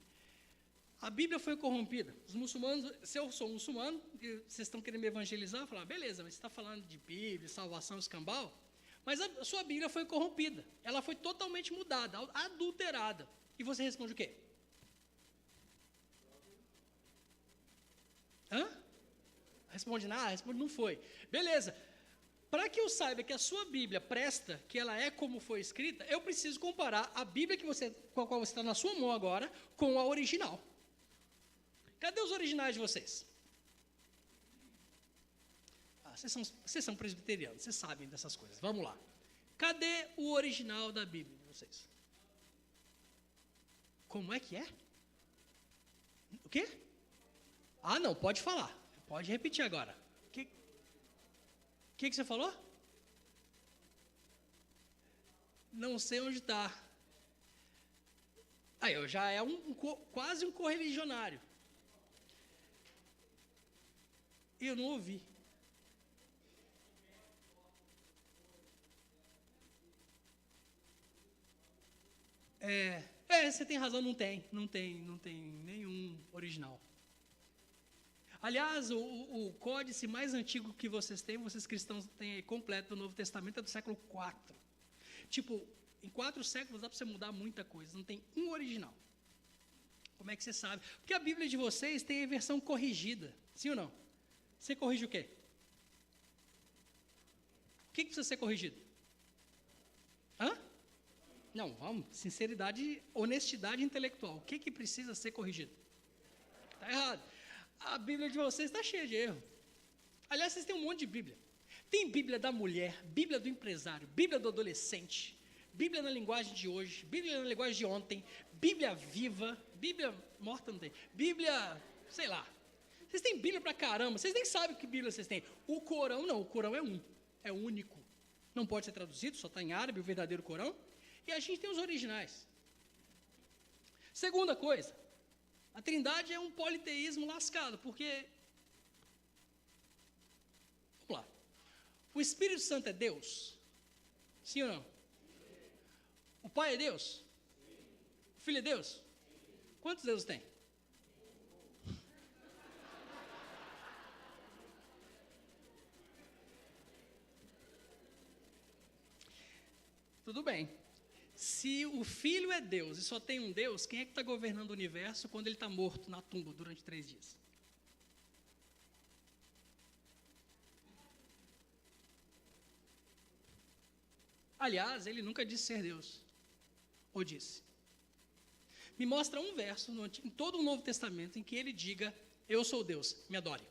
A Bíblia foi corrompida. Os muçulmanos, se eu sou muçulmano, e vocês estão querendo me evangelizar, eu falo, beleza, mas você está falando de Bíblia, salvação, escambau, mas a sua Bíblia foi corrompida. Ela foi totalmente mudada, adulterada. E você responde o quê? Responde nada? Responde não foi. Beleza. Para que eu saiba que a sua Bíblia presta, que ela é como foi escrita, eu preciso comparar a Bíblia com a qual você está na sua mão agora com a original. Cadê os originais de vocês? Vocês são presbiterianos, vocês sabem dessas coisas. Vamos lá. Cadê o original da Bíblia de vocês? Como é que é? O quê? Ah, não, pode falar. Pode repetir agora. O que você falou? Não sei onde está. Aí, já é quase um correligionário. Eu não ouvi. Você tem razão, não tem nenhum original. Aliás, o códice mais antigo que vocês cristãos têm aí, completo do Novo Testamento, é do século IV. Tipo, em 4 séculos dá para você mudar muita coisa, não tem um original. Como é que você sabe? Porque a Bíblia de vocês tem a versão corrigida, sim ou não? Você corrige o quê? O que precisa ser corrigido? Não, vamos, sinceridade, honestidade intelectual. O que precisa ser corrigido? Está errado. A Bíblia de vocês está cheia de erro. Aliás, vocês têm um monte de Bíblia. Tem Bíblia da mulher, Bíblia do empresário, Bíblia do adolescente, Bíblia na linguagem de hoje, Bíblia na linguagem de ontem, Bíblia viva, Bíblia morta não tem, Bíblia, sei lá. Vocês têm Bíblia pra caramba, vocês nem sabem que Bíblia vocês têm. O Corão não, o Corão é único. Não pode ser traduzido, só está em árabe, o verdadeiro Corão. E a gente tem os originais. Segunda coisa, a Trindade é um politeísmo lascado, porque... Vamos lá. O Espírito Santo é Deus? Sim ou não? O Pai é Deus? O Filho é Deus? Quantos deuses tem? Tudo bem. Se o Filho é Deus e só tem um Deus, quem é que está governando o universo quando ele está morto na tumba durante 3 dias? Aliás, ele nunca disse ser Deus. Ou disse? Me mostra um verso em todo o Novo Testamento em que ele diga, eu sou Deus, me adore.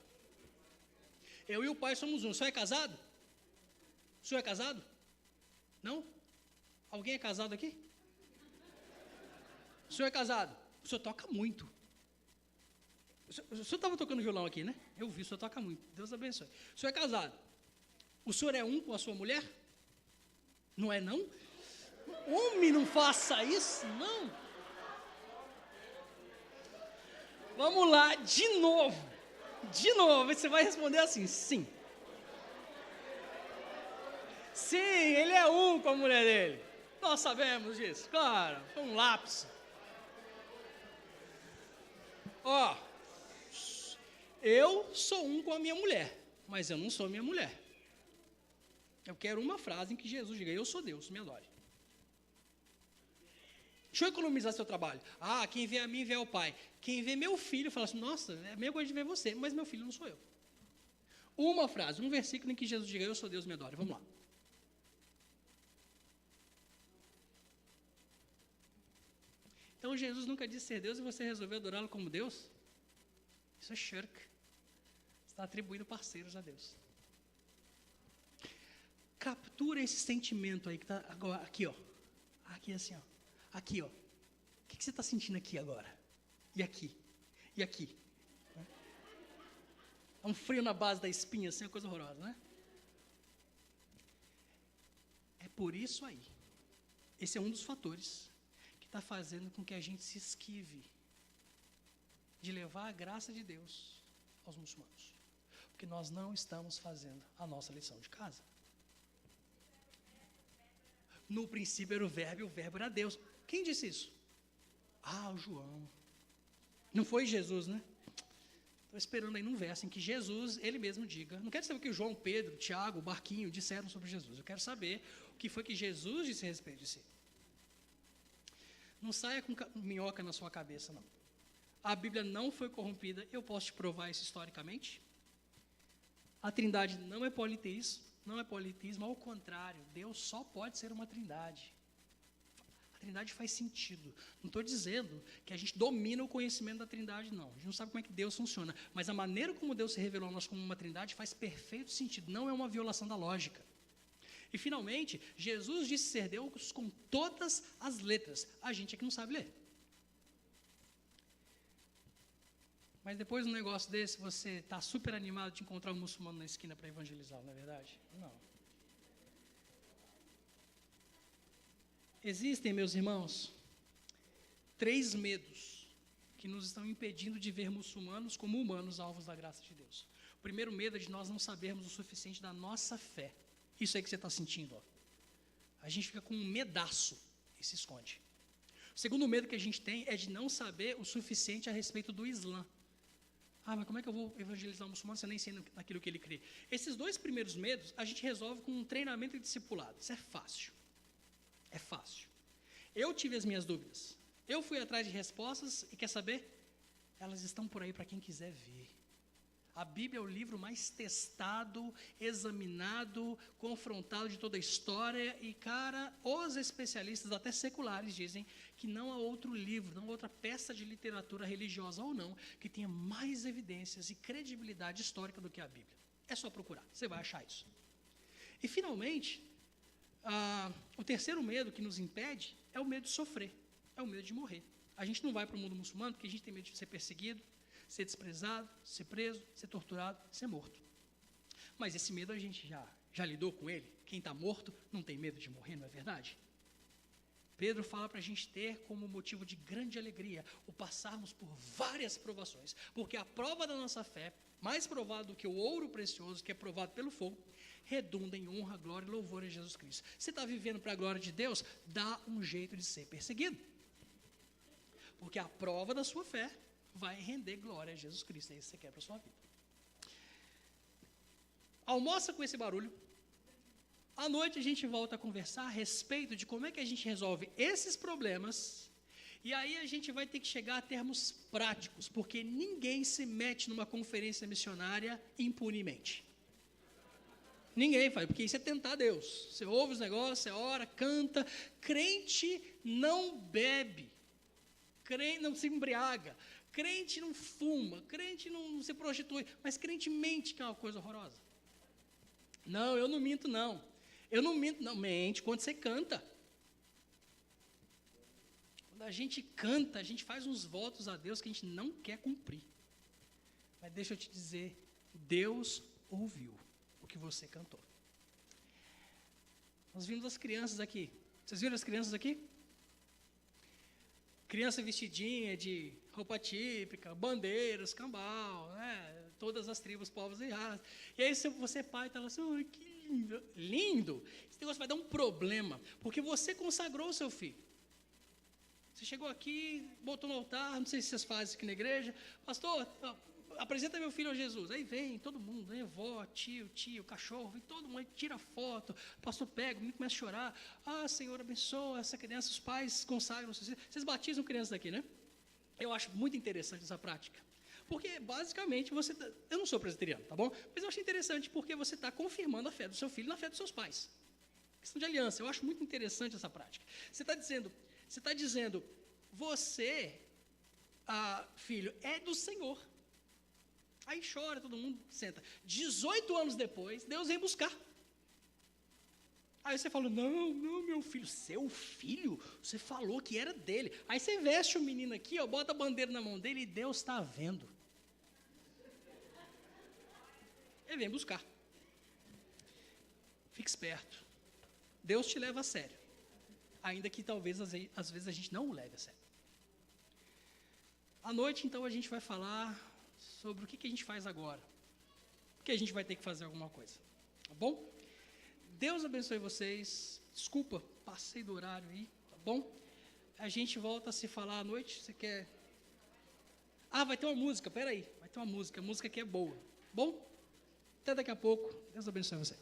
Eu e o Pai somos um. O senhor é casado? O senhor é casado? Não? Alguém é casado aqui? O senhor é casado? O senhor toca muito. O senhor estava tocando violão aqui, né? Eu vi, o senhor toca muito. Deus abençoe. O senhor é casado? O senhor é um com a sua mulher? Não é não? Homem, não faça isso, não. Vamos lá, de novo. De novo, você vai responder assim, sim. Sim, ele é um com a mulher dele. Nós sabemos disso, claro, foi um lapso. Ó, eu sou um com a minha mulher, mas eu não sou minha mulher. Eu quero uma frase em que Jesus diga, eu sou Deus, me adore. Deixa eu economizar seu trabalho. Ah, quem vê a mim vê ao Pai. Quem vê meu filho fala assim, nossa, é a mesma coisa de ver você, mas meu filho não sou eu. Uma frase, um versículo em que Jesus diga, eu sou Deus, me adore. Vamos lá. Então Jesus nunca disse ser Deus e você resolveu adorá-lo como Deus? Isso é shirk. Você está atribuindo parceiros a Deus. Captura esse sentimento aí que está agora, aqui, ó. Aqui assim, ó. Aqui, ó. O que você está sentindo aqui agora? E aqui? E aqui? É um frio na base da espinha, assim, é uma coisa horrorosa, né? É por isso aí. Esse é um dos fatores que está fazendo com que a gente se esquive de levar a graça de Deus aos muçulmanos. Porque nós não estamos fazendo a nossa lição de casa. No princípio era o verbo e o verbo era Deus. Quem disse isso? Ah, o João. Não foi Jesus, né? Estou esperando aí num verso em que Jesus, ele mesmo diga. Não quero saber o que o João, Pedro, Tiago, o Barquinho disseram sobre Jesus. Eu quero saber o que foi que Jesus disse a respeito de si. Não saia com minhoca na sua cabeça, não. A Bíblia não foi corrompida. Eu posso te provar isso historicamente. A Trindade não é politeísmo. Não é politeísmo, ao contrário, Deus só pode ser uma trindade. A trindade faz sentido. Não estou dizendo que a gente domina o conhecimento da trindade, não. A gente não sabe como é que Deus funciona. Mas a maneira como Deus se revelou a nós como uma trindade faz perfeito sentido. Não é uma violação da lógica. E, finalmente, Jesus disse ser Deus com todas as letras. A gente é que não sabe ler. Mas depois de um negócio desse, você está super animado de encontrar um muçulmano na esquina para evangelizá-lo, não é verdade? Não. Existem, meus irmãos, 3 medos que nos estão impedindo de ver muçulmanos como humanos alvos da graça de Deus. O primeiro medo é de nós não sabermos o suficiente da nossa fé. Isso aí que você está sentindo, ó. A gente fica com um medaço e se esconde. O segundo medo que a gente tem é de não saber o suficiente a respeito do Islã. Ah, mas como é que eu vou evangelizar um muçulmano se eu nem sei naquilo que ele crê? Esses 2 primeiros medos a gente resolve com um treinamento e discipulado. Isso é fácil. É fácil. Eu tive as minhas dúvidas. Eu fui atrás de respostas e quer saber? Elas estão por aí para quem quiser ver. A Bíblia é o livro mais testado, examinado, confrontado de toda a história. E, cara, os especialistas, até seculares, dizem que não há outro livro, não há outra peça de literatura religiosa ou não, que tenha mais evidências e credibilidade histórica do que a Bíblia. É só procurar, você vai achar isso. E, finalmente, o terceiro medo que nos impede é o medo de sofrer, é o medo de morrer. A gente não vai para o mundo muçulmano porque a gente tem medo de ser perseguido, ser desprezado, ser preso, ser torturado, ser morto. Mas esse medo a gente já lidou com ele. Quem está morto não tem medo de morrer, não é verdade? Pedro fala para a gente ter como motivo de grande alegria o passarmos por várias provações, porque a prova da nossa fé, mais provada do que o ouro precioso, que é provado pelo fogo, redunda em honra, glória e louvor a Jesus Cristo. Você está vivendo para a glória de Deus, dá um jeito de ser perseguido, porque a prova da sua fé vai render glória a Jesus Cristo. É isso que você quer para a sua vida. Almoça com esse barulho. À noite a gente volta a conversar a respeito de como é que a gente resolve esses problemas, e aí a gente vai ter que chegar a termos práticos, porque ninguém se mete numa conferência missionária impunemente. Ninguém faz, porque isso é tentar Deus. Você ouve os negócios, você ora, canta. Crente não bebe, crente não se embriaga, crente não fuma, crente não se prostitui, mas crente mente, que é uma coisa horrorosa. Não, eu não minto não. Eu não minto, não, mente quando você canta. Quando a gente canta, a gente faz uns votos a Deus que a gente não quer cumprir. Mas deixa eu te dizer, Deus ouviu o que você cantou. Nós vimos as crianças aqui. Vocês viram as crianças aqui? Criança vestidinha de roupa típica, bandeiras, cambal, né? Todas as tribos, povos e raças. E aí você pai está lá assim, oh, que lindo, lindo. Esse negócio vai dar um problema, porque você consagrou o seu filho. Você chegou aqui, botou no altar, não sei se vocês fazem isso aqui na igreja, pastor, apresenta meu filho a Jesus. Aí vem todo mundo, né? Vó, tio, cachorro, vem todo mundo, tira foto, o pastor pega, o menino começa a chorar. Ah, Senhor, abençoa essa criança, os pais consagram. Vocês batizam crianças daqui, né? Eu acho muito interessante essa prática. Porque, basicamente, eu não sou presbiteriano, tá bom? Mas eu acho interessante porque você está confirmando a fé do seu filho na fé dos seus pais. Questão de aliança, eu acho muito interessante essa prática. Você está dizendo, você, filho, é do Senhor. Aí chora, todo mundo senta. 18 anos depois, Deus vem buscar. Aí você fala, não, meu filho, seu filho, você falou que era dele. Aí você veste o menino aqui, ó, bota a bandeira na mão dele e Deus está vendo. Ele vem buscar. Fique esperto. Deus te leva a sério. Ainda que talvez, às vezes, a gente não o leve a sério. À noite, então, a gente vai falar sobre o que a gente faz agora. Porque a gente vai ter que fazer alguma coisa. Tá bom? Deus abençoe vocês. Desculpa, passei do horário aí, tá bom? A gente volta a se falar à noite. Você quer... vai ter uma música, peraí. Vai ter uma música que é boa. Bom? Até daqui a pouco. Deus abençoe você.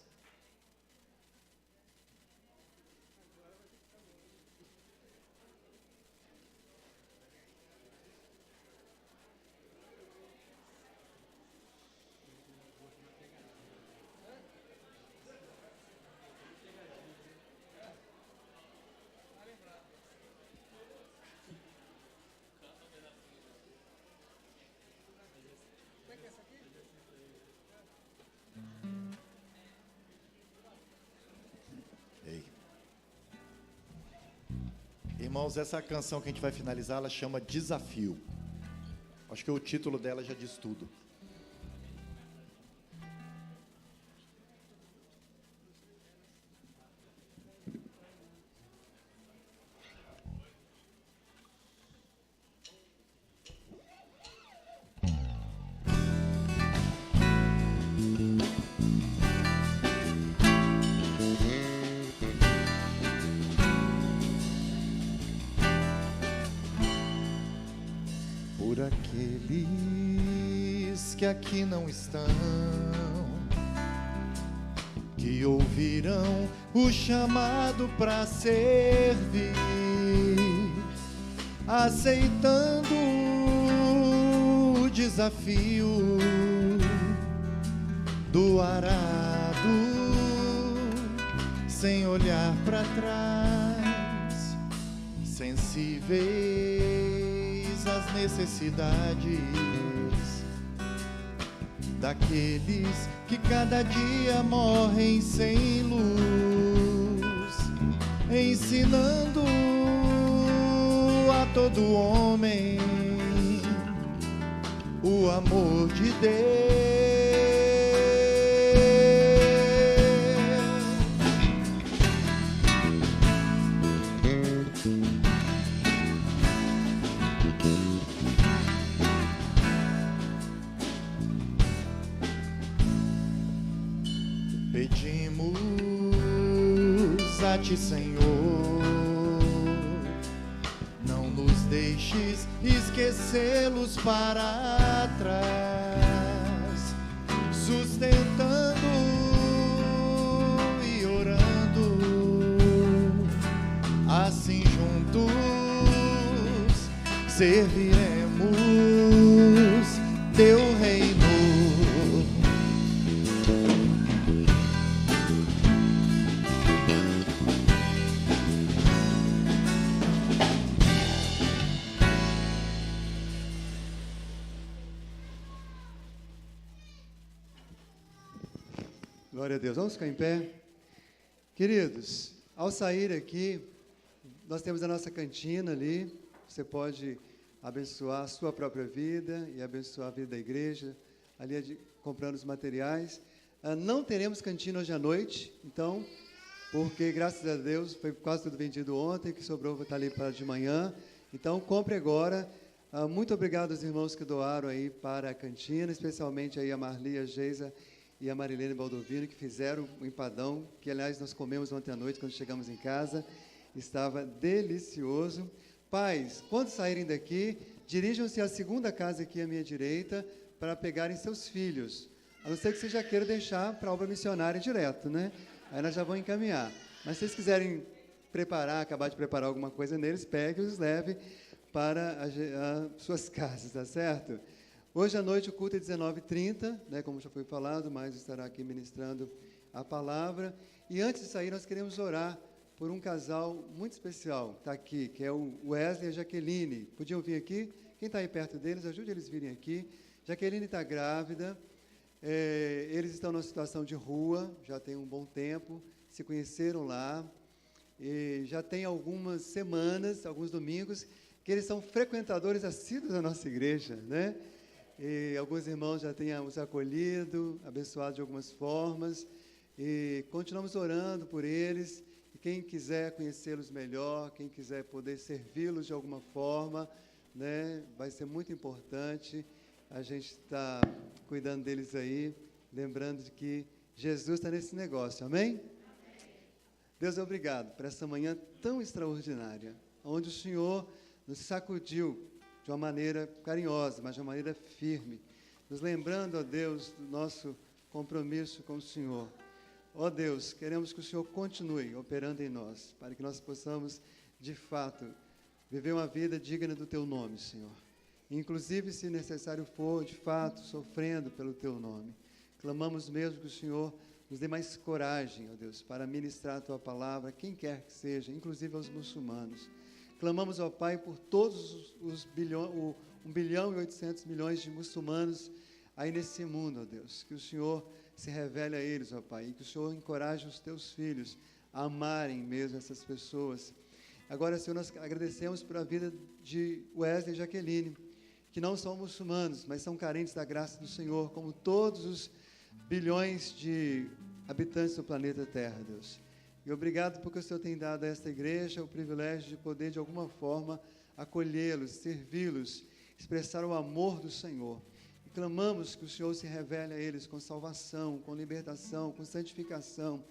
Irmãos, essa canção que a gente vai finalizar, ela chama Desafio. Acho que o título dela já diz tudo. Por aqueles que aqui não estão, que ouvirão o chamado para servir, aceitando o desafio do arado, sem olhar para trás, sensíveis às necessidades daqueles que cada dia morrem sem luz, ensinando a todo homem o amor de Deus. Pedimos a Ti, Senhor, não nos deixes esquecê-los para trás, sustentando e orando, assim juntos serviremos Teu reino. Glória a Deus. Vamos ficar em pé. Queridos, ao sair aqui, nós temos a nossa cantina ali. Você pode abençoar a sua própria vida e abençoar a vida da igreja, ali comprando os materiais. Não teremos cantina hoje à noite, então, porque, graças a Deus, foi quase tudo vendido ontem, o que sobrou vai estar ali para de manhã. Então, compre agora. Muito obrigado aos irmãos que doaram aí para a cantina, especialmente aí a Marli, a Geisa e a Marilene Baldovino, que fizeram o empadão, que, aliás, nós comemos ontem à noite, quando chegamos em casa. Estava delicioso. Pais, quando saírem daqui, dirijam-se à segunda casa aqui à minha direita, para pegarem seus filhos. A não ser que você já queira deixar para a obra missionária direto, né? Aí nós já vamos encaminhar. Mas se vocês quiserem acabar de preparar alguma coisa neles, pegue e os leve para as suas casas, tá certo? Hoje à noite o culto é 19h30, né, como já foi falado, mas estará aqui ministrando a palavra. E antes de sair, nós queremos orar por um casal muito especial, está aqui, que é o Wesley e a Jaqueline. Podiam vir aqui? Quem está aí perto deles, ajude eles a virem aqui. Jaqueline está grávida, eles estão numa situação de rua, já tem um bom tempo, se conheceram lá, e já tem algumas semanas, alguns domingos, que eles são frequentadores assíduos da nossa igreja, né? E alguns irmãos já têm os acolhido, abençoado de algumas formas, e continuamos orando por eles. E quem quiser conhecê-los melhor, quem quiser poder servi-los de alguma forma, né, vai ser muito importante a gente estar cuidando deles aí, lembrando de que Jesus está nesse negócio, amém? Deus, obrigado por essa manhã tão extraordinária, onde o Senhor nos sacudiu de uma maneira carinhosa, mas de uma maneira firme, nos lembrando, ó Deus, do nosso compromisso com o Senhor. Ó Deus, queremos que o Senhor continue operando em nós, para que nós possamos, de fato, viver uma vida digna do Teu nome, Senhor. Inclusive, se necessário for, de fato, sofrendo pelo Teu nome. Clamamos mesmo que o Senhor nos dê mais coragem, ó Deus, para ministrar a Tua palavra, quem quer que seja, inclusive aos muçulmanos. Clamamos, ó Pai, por todos os 1 bilhão e 800 milhões de muçulmanos aí nesse mundo, ó Deus. Que o Senhor se revele a eles, ó Pai, e que o Senhor encoraje os Teus filhos a amarem mesmo essas pessoas. Agora, Senhor, nós agradecemos por a vida de Wesley e Jaqueline, que não são muçulmanos, mas são carentes da graça do Senhor, como todos os bilhões de habitantes do planeta Terra, Deus. E obrigado porque o Senhor tem dado a esta igreja o privilégio de poder, de alguma forma, acolhê-los, servi-los, expressar o amor do Senhor. E clamamos que o Senhor se revele a eles com salvação, com libertação, com santificação.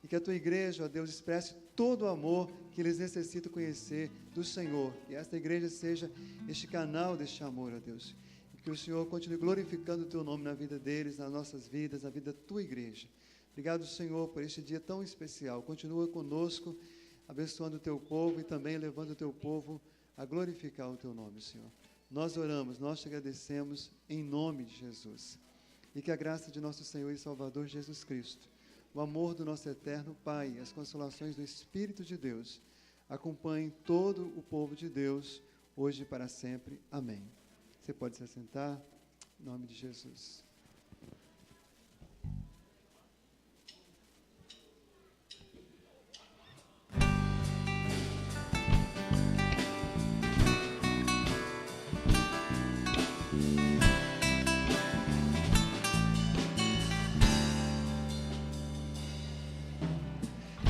E que a Tua igreja, ó Deus, expresse todo o amor que eles necessitam conhecer do Senhor. Que esta igreja seja este canal deste amor, ó Deus. E que o Senhor continue glorificando o Teu nome na vida deles, nas nossas vidas, na vida da Tua igreja. Obrigado, Senhor, por este dia tão especial. Continua conosco, abençoando o Teu povo e também levando o Teu povo a glorificar o Teu nome, Senhor. Nós oramos, nós te agradecemos em nome de Jesus. E que a graça de nosso Senhor e Salvador Jesus Cristo, o amor do nosso eterno Pai e as consolações do Espírito de Deus acompanhem todo o povo de Deus, hoje e para sempre. Amém. Você pode se assentar, em nome de Jesus.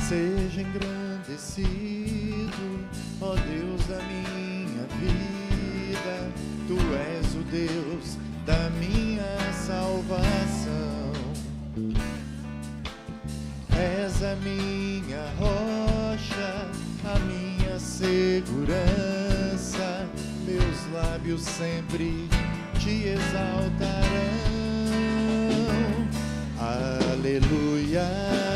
Seja engrandecido, ó Deus da minha vida, Tu és o Deus da minha salvação. És a minha rocha, a minha segurança, meus lábios sempre te exaltarão. Aleluia.